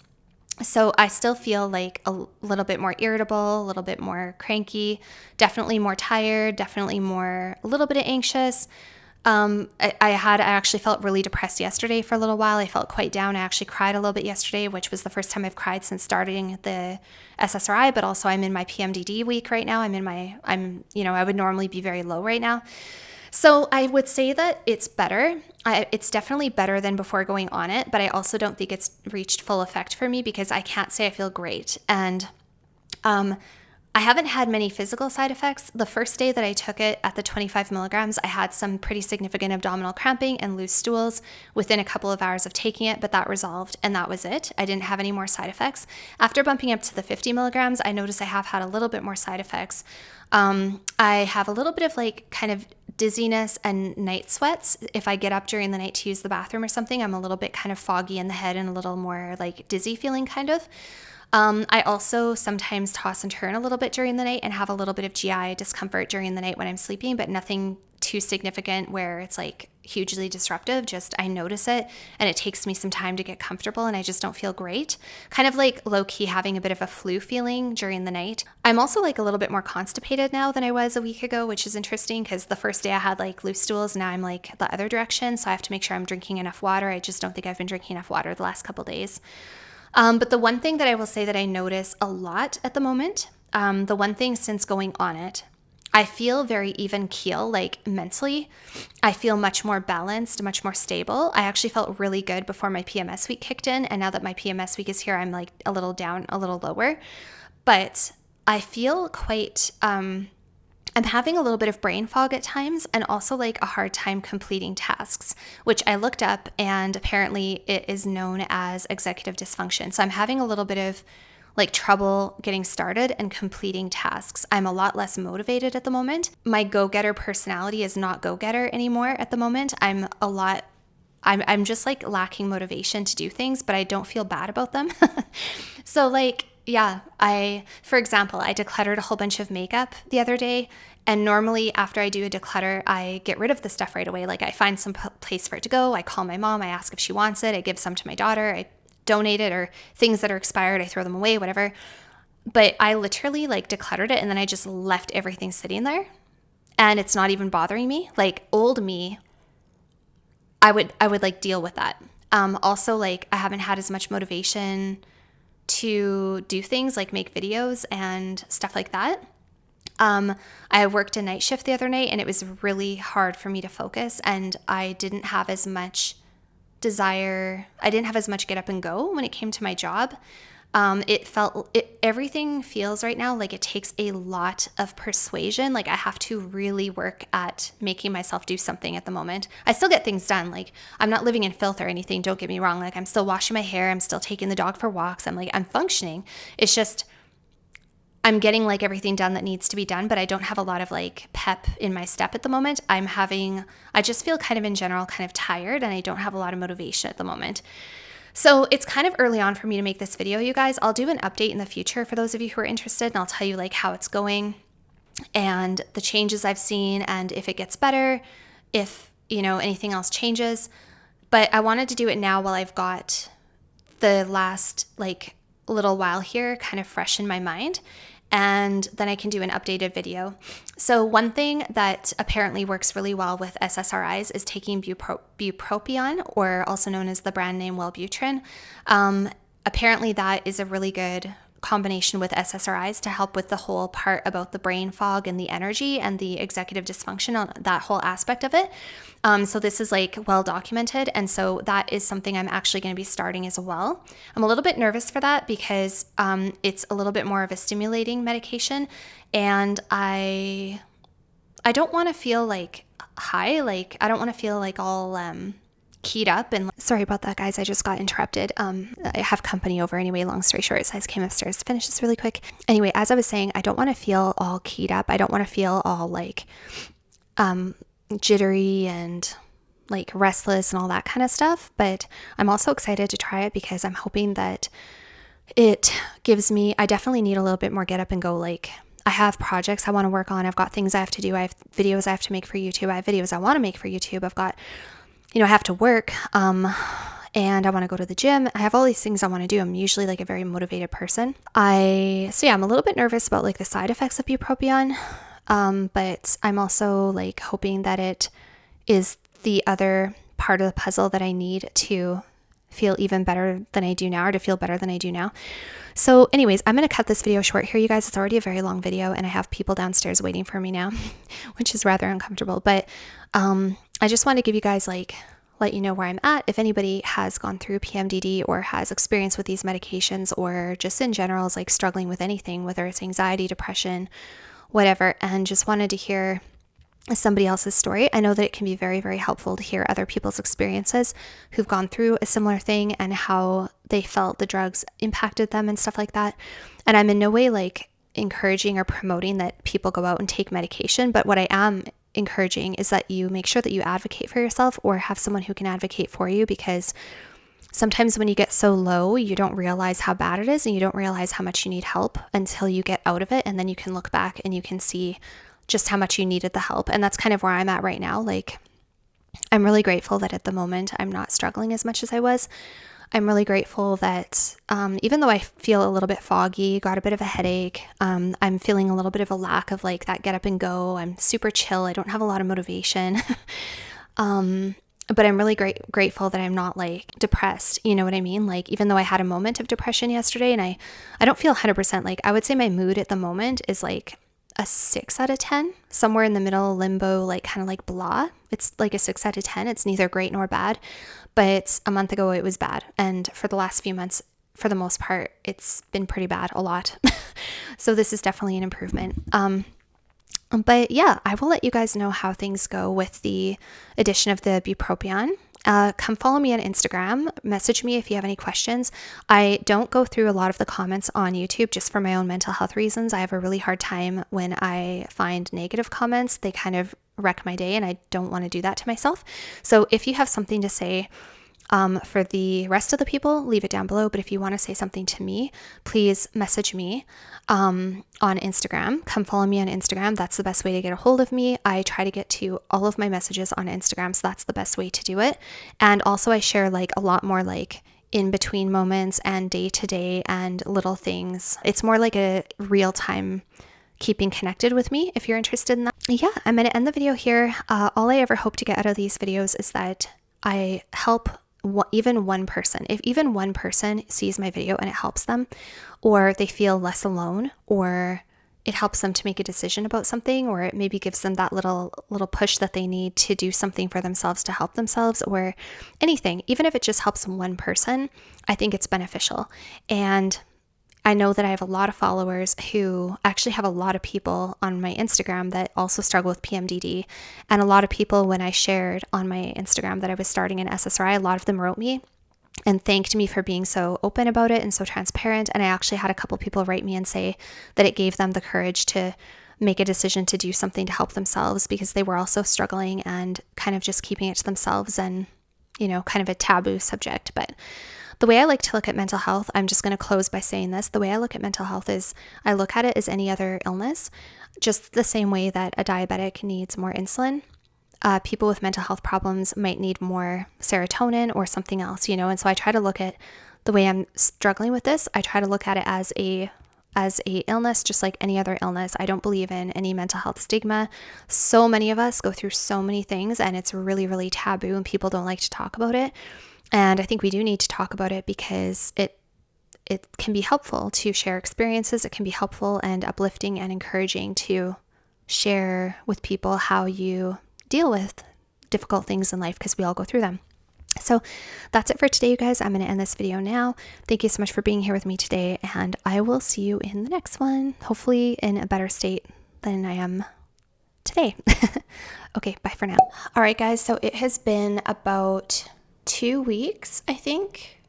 So I still feel like a little bit more irritable, a little bit more cranky, definitely more tired, definitely more, a little bit of anxious. I actually felt really depressed yesterday for a little while. I felt quite down. I actually cried a little bit yesterday, which was the first time I've cried since starting the SSRI, but also I'm in my PMDD week right now. I would normally be very low right now. So I would say that it's better. It's definitely better than before going on it, but I also don't think it's reached full effect for me because I can't say I feel great. And, I haven't had many physical side effects. The first day that I took it at the 25 milligrams, I had some pretty significant abdominal cramping and loose stools within a couple of hours of taking it, but that resolved and that was it. I didn't have any more side effects. After bumping up to the 50 milligrams, I noticed I have had a little bit more side effects. I have a little bit of like kind of dizziness and night sweats. If I get up during the night to use the bathroom or something, I'm a little bit kind of foggy in the head and a little more like dizzy feeling kind of. I also sometimes toss and turn a little bit during the night and have a little bit of GI discomfort during the night when I'm sleeping, but nothing too significant where it's like hugely disruptive. Just I notice it and it takes me some time to get comfortable and I just don't feel great. Kind of like low key having a bit of a flu feeling during the night. I'm also like a little bit more constipated now than I was a week ago, which is interesting because the first day I had like loose stools. Now I'm like the other direction. So I have to make sure I'm drinking enough water. I just don't think I've been drinking enough water the last couple days. But the one thing that I will say that I notice a lot at the moment, the one thing since going on it, I feel very even keel, like mentally. I feel much more balanced, much more stable. I actually felt really good before my PMS week kicked in. And now that my PMS week is here, I'm like a little down, a little lower. But I feel quite, I'm having a little bit of brain fog at times and also like a hard time completing tasks, which I looked up and apparently it is known as executive dysfunction. So I'm having a little bit of like trouble getting started and completing tasks. I'm a lot less motivated at the moment. My go-getter personality is not go-getter anymore at the moment. I'm just like lacking motivation to do things, but I don't feel bad about them. So like, yeah, for example, I decluttered a whole bunch of makeup the other day, and normally after I do a declutter, I get rid of the stuff right away. Like I find some place for it to go. I call my mom, I ask if she wants it. I give some to my daughter. I donate it, or things that are expired, I throw them away, whatever. But I literally like decluttered it and then I just left everything sitting there and it's not even bothering me. Like old me, I would like deal with that. Also like I haven't had as much motivation to do things like make videos and stuff like that. I worked a night shift the other night and it was really hard for me to focus and I didn't have as much desire. I didn't have as much get up and go when it came to my job. Everything feels right now like it takes a lot of persuasion. Like I have to really work at making myself do something at the moment. I still get things done. Like I'm not living in filth or anything. Don't get me wrong. Like I'm still washing my hair. I'm still taking the dog for walks. I'm functioning. It's just, I'm getting like everything done that needs to be done, but I don't have a lot of like pep in my step at the moment. I just feel kind of in general kind of tired and I don't have a lot of motivation at the moment. So it's kind of early on for me to make this video, you guys. I'll do an update in the future for those of you who are interested, and I'll tell you like how it's going and the changes I've seen and if it gets better, if, anything else changes. But I wanted to do it now while I've got the last like little while here kind of fresh in my mind. And then I can do an updated video. So one thing that apparently works really well with SSRIs is taking bupropion, or also known as the brand name Wellbutrin. Apparently that is a really good combination with SSRIs to help with the whole part about the brain fog and the energy and the executive dysfunction on that whole aspect of it. So this is like well documented. And so that is something I'm actually going to be starting as well. I'm a little bit nervous for that because it's a little bit more of a stimulating medication. And I don't want to feel like high. Like I don't want to feel like all keyed up. And sorry about that, guys. I just got interrupted. I have company over anyway. Long story short, so I just came upstairs to finish this really quick. Anyway, as I was saying, I don't want to feel all keyed up. I don't want to feel all like jittery and like restless and all that kind of stuff. But I'm also excited to try it because I'm hoping that it gives me, I definitely need a little bit more get up and go. Like I have projects I want to work on. I've got things I have to do. I have videos I have to make for YouTube. I have videos I want to make for YouTube. I've got, I have to work, and I want to go to the gym. I have all these things I want to do. I'm usually like a very motivated person. I'm a little bit nervous about like the side effects of bupropion, but I'm also like hoping that it is the other part of the puzzle that I need to feel even better than I do now, or to feel better than I do now. So anyways, I'm going to cut this video short here, you guys. It's already a very long video and I have people downstairs waiting for me now, which is rather uncomfortable. But I just want to give you guys let you know where I'm at. If anybody has gone through PMDD or has experience with these medications, or just in general is like struggling with anything, whether it's anxiety, depression, whatever, and just wanted to hear somebody else's story. I know that it can be very, very helpful to hear other people's experiences who've gone through a similar thing and how they felt the drugs impacted them and stuff like that. And I'm in no way like encouraging or promoting that people go out and take medication, but what I am encouraging is that you make sure that you advocate for yourself or have someone who can advocate for you, because sometimes when you get so low, you don't realize how bad it is and you don't realize how much you need help until you get out of it. And then you can look back and you can see just how much you needed the help. And that's kind of where I'm at right now. Like, I'm really grateful that at the moment I'm not struggling as much as I was. I'm really grateful that even though I feel a little bit foggy, got a bit of a headache, I'm feeling a little bit of a lack of like that get up and go. I'm super chill. I don't have a lot of motivation. But I'm really grateful that I'm not like depressed. You know what I mean? Like, even though I had a moment of depression yesterday and I don't feel 100%, like I would say my mood at the moment is like a 6 out of 10, somewhere in the middle, limbo, like kind of like blah. It's like a 6 out of 10. It's neither great nor bad, but a month ago it was bad. And for the last few months, for the most part, it's been pretty bad, a lot. So this is definitely an improvement. But yeah, I will let you guys know how things go with the addition of the bupropion. Come follow me on Instagram. Message me if you have any questions. I don't go through a lot of the comments on YouTube just for my own mental health reasons. I have a really hard time when I find negative comments. They kind of wreck my day and I don't want to do that to myself. So if you have something to say for the rest of the people, leave it down below. But if you want to say something to me, please message me on Instagram. Come follow me on Instagram. That's the best way to get a hold of me. I try to get to all of my messages on Instagram, so that's the best way to do it. And also I share like a lot more like in between moments and day to day and little things. It's more like a real time keeping connected with me if you're interested in that. Yeah, I'm going to end the video here. All I ever hope to get out of these videos is that I help even one person. If even one person sees my video and it helps them, or they feel less alone, or it helps them to make a decision about something, or it maybe gives them that little push that they need to do something for themselves to help themselves, or anything, even if it just helps one person, I think it's beneficial. And I know that I have a lot of followers who actually have a lot of people on my Instagram that also struggle with PMDD. And a lot of people, when I shared on my Instagram that I was starting an SSRI, a lot of them wrote me and thanked me for being so open about it and so transparent. And I actually had a couple people write me and say that it gave them the courage to make a decision to do something to help themselves, because they were also struggling and kind of just keeping it to themselves, and, kind of a taboo subject. But the way I like to look at mental health, I'm just going to close by saying this. The way I look at mental health is I look at it as any other illness, just the same way that a diabetic needs more insulin. People with mental health problems might need more serotonin or something else, and so I try to look at the way I'm struggling with this. I try to look at it as a illness, just like any other illness. I don't believe in any mental health stigma. So many of us go through so many things and it's really, really taboo and people don't like to talk about it. And I think we do need to talk about it because it can be helpful to share experiences. It can be helpful and uplifting and encouraging to share with people how you deal with difficult things in life, because we all go through them. So that's it for today, you guys. I'm going to end this video now. Thank you so much for being here with me today, and I will see you in the next one, hopefully in a better state than I am today. Okay, bye for now. All right, guys. So it has been about 2 weeks, I think,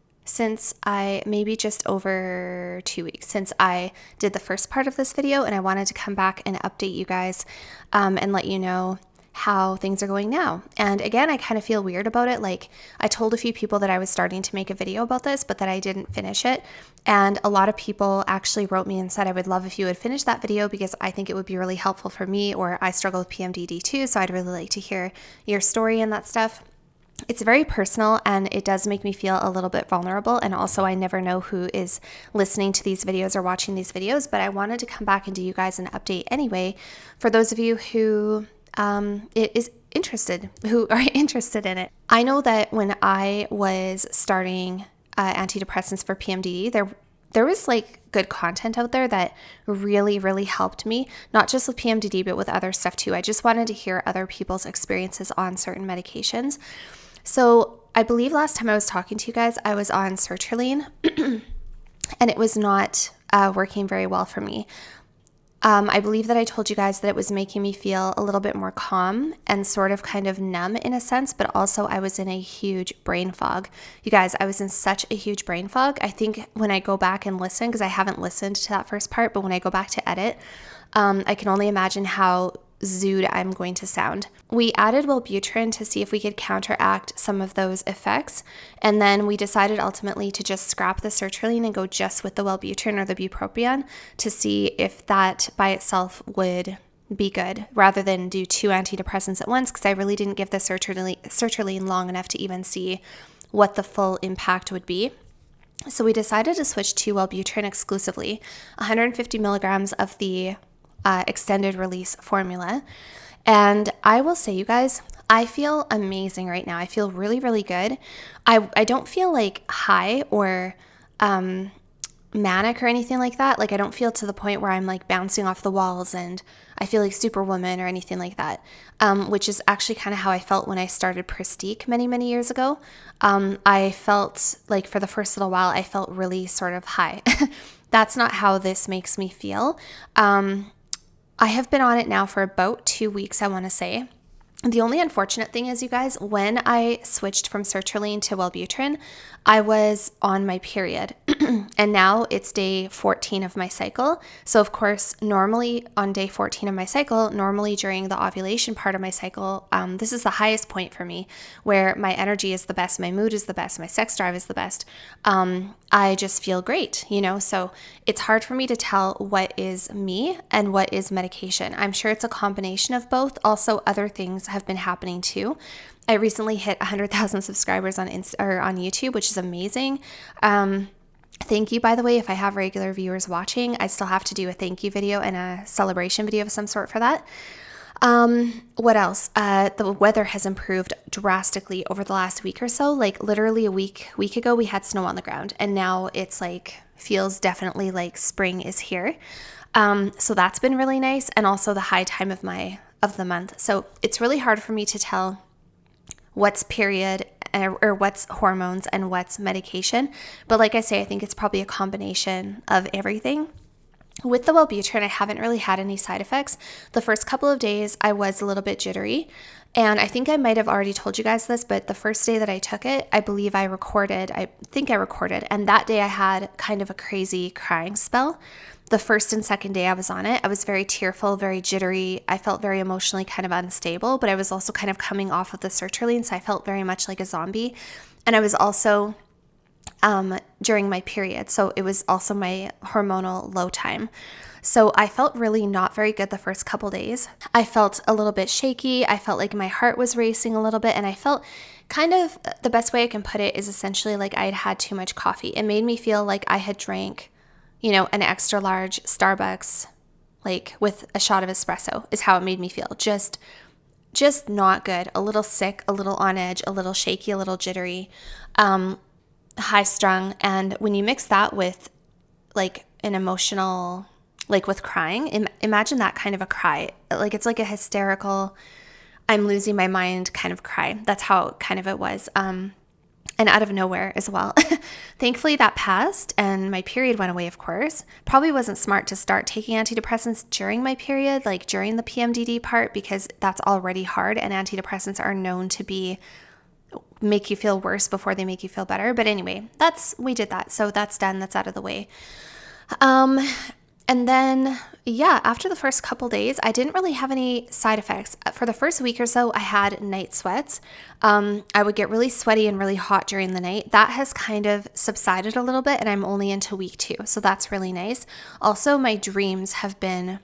maybe just over 2 weeks since I did the first part of this video, and I wanted to come back and update you guys and let you know how things are going now. And again, I kind of feel weird about it. Like, I told a few people that I was starting to make a video about this, but that I didn't finish it. And a lot of people actually wrote me and said, I would love if you would finish that video, because I think it would be really helpful for me, or I struggle with PMDD too. So I'd really like to hear your story and that stuff. It's very personal, and it does make me feel a little bit vulnerable. And also, I never know who is listening to these videos or watching these videos, but I wanted to come back and do you guys an update anyway, for those of you who who are interested in it. I know that when I was starting antidepressants for PMDD, there was like good content out there that really, really helped me, not just with PMDD, but with other stuff too. I just wanted to hear other people's experiences on certain medications. So I believe last time I was talking to you guys, I was on Sertraline and it was not working very well for me. I believe that I told you guys that it was making me feel a little bit more calm and sort of kind of numb in a sense, but also I was in a huge brain fog. You guys, I was in such a huge brain fog. I think when I go back and listen, because I haven't listened to that first part, but when I go back to edit, I can only imagine how zooed I'm going to sound. We added Wellbutrin to see if we could counteract some of those effects, and then we decided ultimately to just scrap the Sertraline and go just with the Wellbutrin or the Bupropion to see if that by itself would be good, rather than do 2 antidepressants at once, because I really didn't give the Sertraline long enough to even see what the full impact would be. So we decided to switch to Wellbutrin exclusively, 150 milligrams of the extended release formula. And I will say, you guys, I feel amazing right now. I feel really, really good. I don't feel like high or manic or anything like that. Like, I don't feel to the point where I'm like bouncing off the walls and I feel like Superwoman or anything like that, which is actually kind of how I felt when I started Pristiq many, many years ago. I felt like for the first little while, I felt really sort of high. That's not how this makes me feel. I have been on it now for about 2 weeks, I want to say. The only unfortunate thing is, you guys, when I switched from Sertraline to Wellbutrin, I was on my period. And now it's day 14 of my cycle. So of course, normally on day 14 of my cycle, normally during the ovulation part of my cycle, this is the highest point for me, where my energy is the best, my mood is the best, my sex drive is the best. I just feel great, so it's hard for me to tell what is me and what is medication. I'm sure it's a combination of both. Also, other things have been happening too. I recently hit 100,000 subscribers on YouTube, which is amazing. Thank you, by the way. If I have regular viewers watching, I still have to do a thank you video and a celebration video of some sort for that. What else? The weather has improved drastically over the last week or so. Like literally a week ago, we had snow on the ground, and now it's like feels definitely like spring is here. So that's been really nice, and also the high time of the month. So it's really hard for me to tell what's period or what's hormones and what's medication. But like I say, I think it's probably a combination of everything. With the Wellbutrin, I haven't really had any side effects. The first couple of days, I was a little bit jittery. And I think I might have already told you guys this, but the first day that I took it, I think I recorded. And that day I had kind of a crazy crying spell. The first and second day I was on it, I was very tearful, very jittery. I felt very emotionally kind of unstable, but I was also kind of coming off of the Sertraline, so I felt very much like a zombie. And I was also during my period, so it was also my hormonal low time. So I felt really not very good the first couple days. I felt a little bit shaky. I felt like my heart was racing a little bit, and I felt kind of, the best way I can put it is essentially like I had had too much coffee. It made me feel like I had drank an extra large Starbucks, like with a shot of espresso, is how it made me feel. Just not good. A little sick, a little on edge, a little shaky, a little jittery. high strung. And when you mix that with like an emotional, like with crying, imagine that kind of a cry. Like it's like a hysterical, I'm losing my mind kind of cry. That's how kind of it was. And out of nowhere as well. Thankfully that passed and my period went away, of course. Probably wasn't smart to start taking antidepressants during my period, like during the PMDD part, because that's already hard and antidepressants are known to make you feel worse before they make you feel better. But anyway, we did that. So that's done. That's out of the way. And then, after the first couple days, I didn't really have any side effects. For the first week or so, I had night sweats. I would get really sweaty and really hot during the night. That has kind of subsided a little bit, and I'm only into week 2, so that's really nice. Also, my dreams have been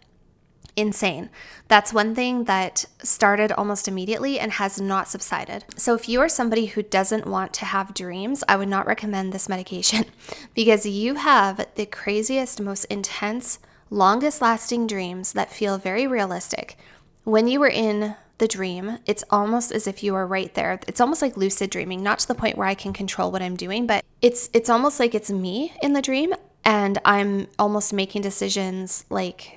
insane. That's one thing that started almost immediately and has not subsided. So if you are somebody who doesn't want to have dreams, I would not recommend this medication because you have the craziest, most intense, longest lasting dreams that feel very realistic. When you were in the dream, it's almost as if you are right there. It's almost like lucid dreaming, not to the point where I can control what I'm doing, but it's almost like it's me in the dream and I'm almost making decisions like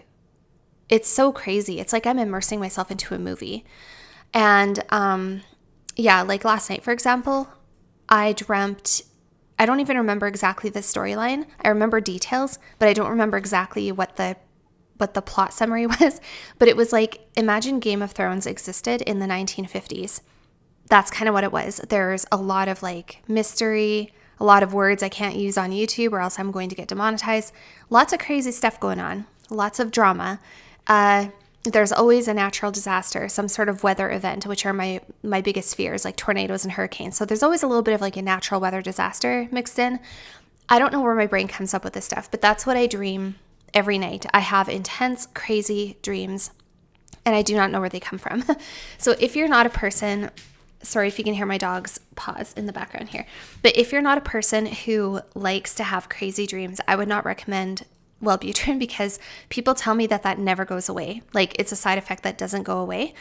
it's so crazy. It's like I'm immersing myself into a movie. And like last night, for example, I don't even remember exactly the storyline. I remember details, but I don't remember exactly what the plot summary was. But it was like, imagine Game of Thrones existed in the 1950s. That's kind of what it was. There's a lot of like mystery, a lot of words I can't use on YouTube or else I'm going to get demonetized. Lots of crazy stuff going on. Lots of drama. There's always a natural disaster, some sort of weather event, which are my biggest fears, like tornadoes and hurricanes. So there's always a little bit of like a natural weather disaster mixed in. I don't know where my brain comes up with this stuff, but that's what I dream every night. I have intense, crazy dreams, and I do not know where they come from. So if you're not a person, sorry if you can hear my dog's paws in the background here, but if you're not a person who likes to have crazy dreams, I would not recommend Wellbutrin because people tell me that never goes away. Like it's a side effect that doesn't go away.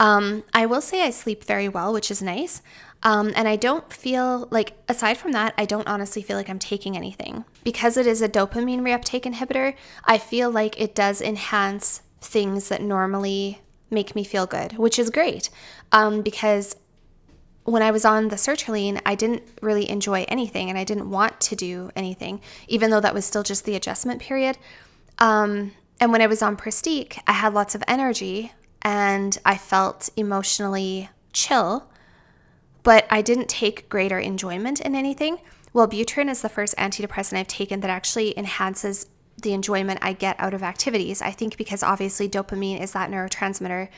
I will say I sleep very well, which is nice. And I don't feel like, aside from that, I don't honestly feel like I'm taking anything. Because it is a dopamine reuptake inhibitor, I feel like it does enhance things that normally make me feel good, which is great. Because when I was on the sertraline, I didn't really enjoy anything and I didn't want to do anything, even though that was still just the adjustment period. And when I was on Pristiq, I had lots of energy and I felt emotionally chill, but I didn't take greater enjoyment in anything. Wellbutrin is the first antidepressant I've taken that actually enhances the enjoyment I get out of activities. I think because obviously dopamine is that neurotransmitter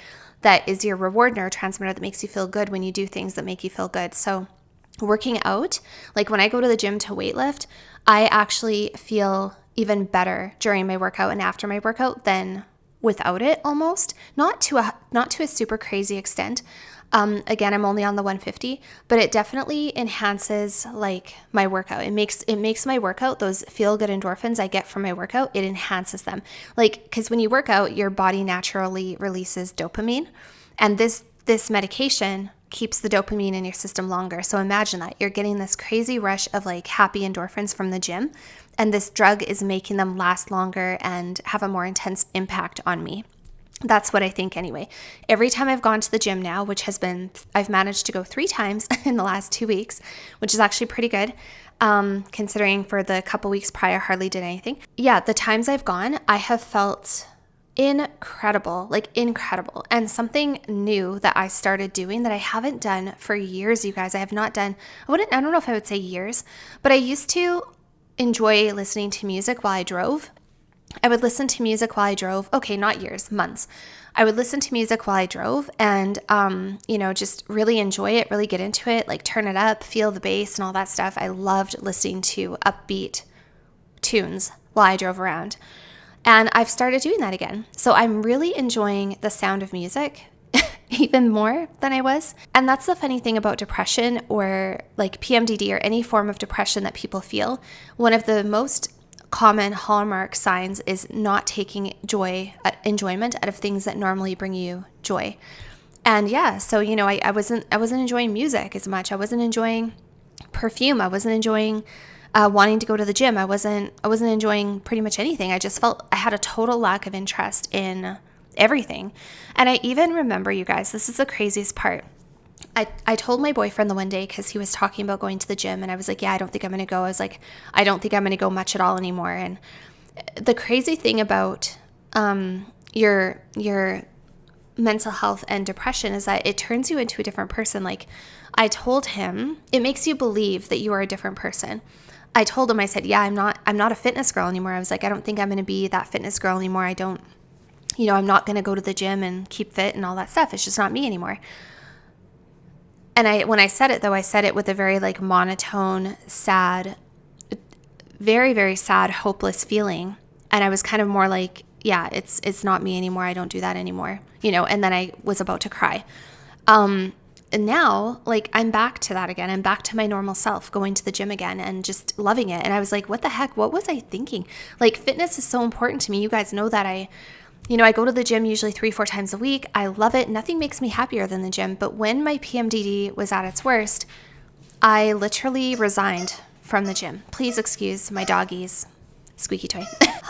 that is your reward neurotransmitter that makes you feel good when you do things that make you feel good. So working out, like when I go to the gym to weightlift, I actually feel even better during my workout and after my workout than without it almost. Not to a super crazy extent. Again, I'm only on the 150, but it definitely enhances like my workout. It makes my workout, those feel good endorphins I get from my workout, it enhances them. Like, because when you work out, your body naturally releases dopamine, and this medication keeps the dopamine in your system longer. So imagine that you're getting this crazy rush of like happy endorphins from the gym, and this drug is making them last longer and have a more intense impact on me. That's what I think anyway. Every time I've gone to the gym now, I've managed to go 3 times in the last 2 weeks, which is actually pretty good, considering for the couple weeks prior, I hardly did anything. Yeah, the times I've gone, I have felt incredible, like incredible. And something new that I started doing that I haven't done for years, you guys, I don't know if I would say years, but I used to enjoy listening to music while I drove. I would listen to music while I drove. Okay, not years, months. I would listen to music while I drove and, just really enjoy it, really get into it, like turn it up, feel the bass and all that stuff. I loved listening to upbeat tunes while I drove around. And I've started doing that again. So I'm really enjoying the sound of music even more than I was. And that's the funny thing about depression or like PMDD or any form of depression that people feel. One of the most common hallmark signs is not taking enjoyment out of things that normally bring you joy. And yeah, so I wasn't enjoying music as much. I wasn't enjoying perfume. I wasn't enjoying wanting to go to the gym. I wasn't enjoying pretty much anything. I just felt I had a total lack of interest in everything. And I even remember, you guys, this is the craziest part. I told my boyfriend the one day, because he was talking about going to the gym, and I was like, yeah, I don't think I'm going to go. I was like, I don't think I'm going to go much at all anymore. And the crazy thing about your mental health and depression is that it turns you into a different person. Like, I told him, it makes you believe that you are a different person. I told him, I said, yeah, I'm not a fitness girl anymore. I was like, I don't think I'm going to be that fitness girl anymore. I don't, I'm not going to go to the gym and keep fit and all that stuff. It's just not me anymore. And when I said it, though, I said it with a very like monotone, sad, very, very sad, hopeless feeling. And I was kind of more like, yeah, it's not me anymore. I don't do that anymore, and then I was about to cry. And now, like, I'm back to that again. I'm back to my normal self, going to the gym again and just loving it. And I was like, what the heck? What was I thinking? Like, fitness is so important to me. You guys know that I go to the gym usually 3-4 times a week. I love it. Nothing makes me happier than the gym. But when my PMDD was at its worst, I literally resigned from the gym. Please excuse my doggy's squeaky toy.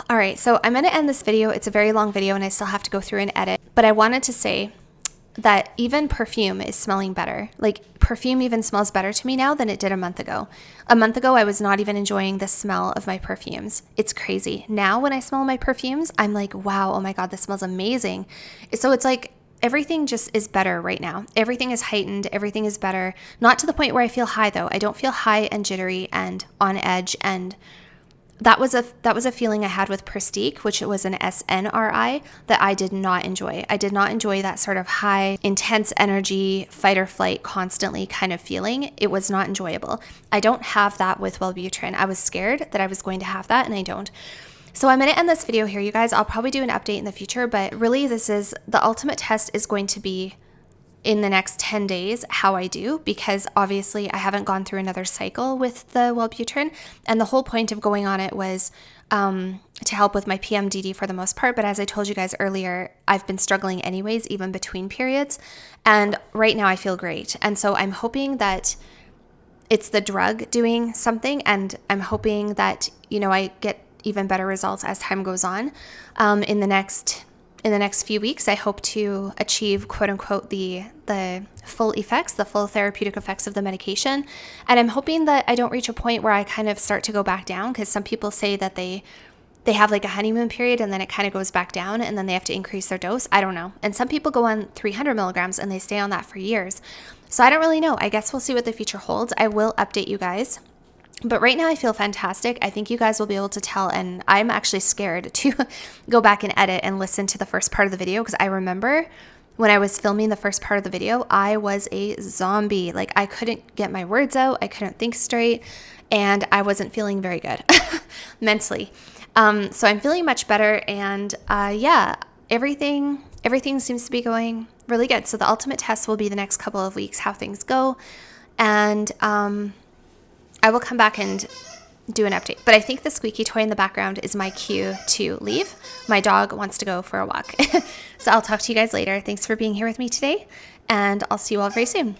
All right, so I'm going to end this video. It's a very long video and I still have to go through and edit. But I wanted to say that even perfume is smelling better. Like, perfume even smells better to me now than it did a month ago. A month ago, I was not even enjoying the smell of my perfumes. It's crazy. Now when I smell my perfumes, I'm like, wow, oh my God, this smells amazing. So it's like everything just is better right now. Everything is heightened. Everything is better. Not to the point where I feel high, though. I don't feel high and jittery and on edge, and that was a feeling I had with Pristiq, which was an SNRI, that I did not enjoy. I did not enjoy that sort of high, intense energy, fight or flight, constantly kind of feeling. It was not enjoyable. I don't have that with Wellbutrin. I was scared that I was going to have that, and I don't. So I'm going to end this video here, you guys. I'll probably do an update in the future, but really the ultimate test is going to be in the next 10 days how I do, because obviously I haven't gone through another cycle with the Wellbutrin, and the whole point of going on it was to help with my PMDD for the most part. But as I told you guys earlier, I've been struggling anyways, even between periods, and right now I feel great. And so I'm hoping that it's the drug doing something, and I'm hoping that I get even better results as time goes on. In the next few weeks, I hope to achieve, quote unquote, the full effects, the full therapeutic effects of the medication. And I'm hoping that I don't reach a point where I kind of start to go back down, because some people say that they have like a honeymoon period and then it kind of goes back down and then they have to increase their dose. I don't know. And some people go on 300 milligrams and they stay on that for years. So I don't really know. I guess we'll see what the future holds. I will update you guys. But right now I feel fantastic. I think you guys will be able to tell, and I'm actually scared to go back and edit and listen to the first part of the video, because I remember when I was filming the first part of the video, I was a zombie. Like, I couldn't get my words out, I couldn't think straight, and I wasn't feeling very good mentally. So I'm feeling much better, and yeah, everything seems to be going really good. So the ultimate test will be the next couple of weeks, how things go, and I will come back and do an update. But I think the squeaky toy in the background is my cue to leave. My dog wants to go for a walk. So I'll talk to you guys later. Thanks for being here with me today, and I'll see you all very soon.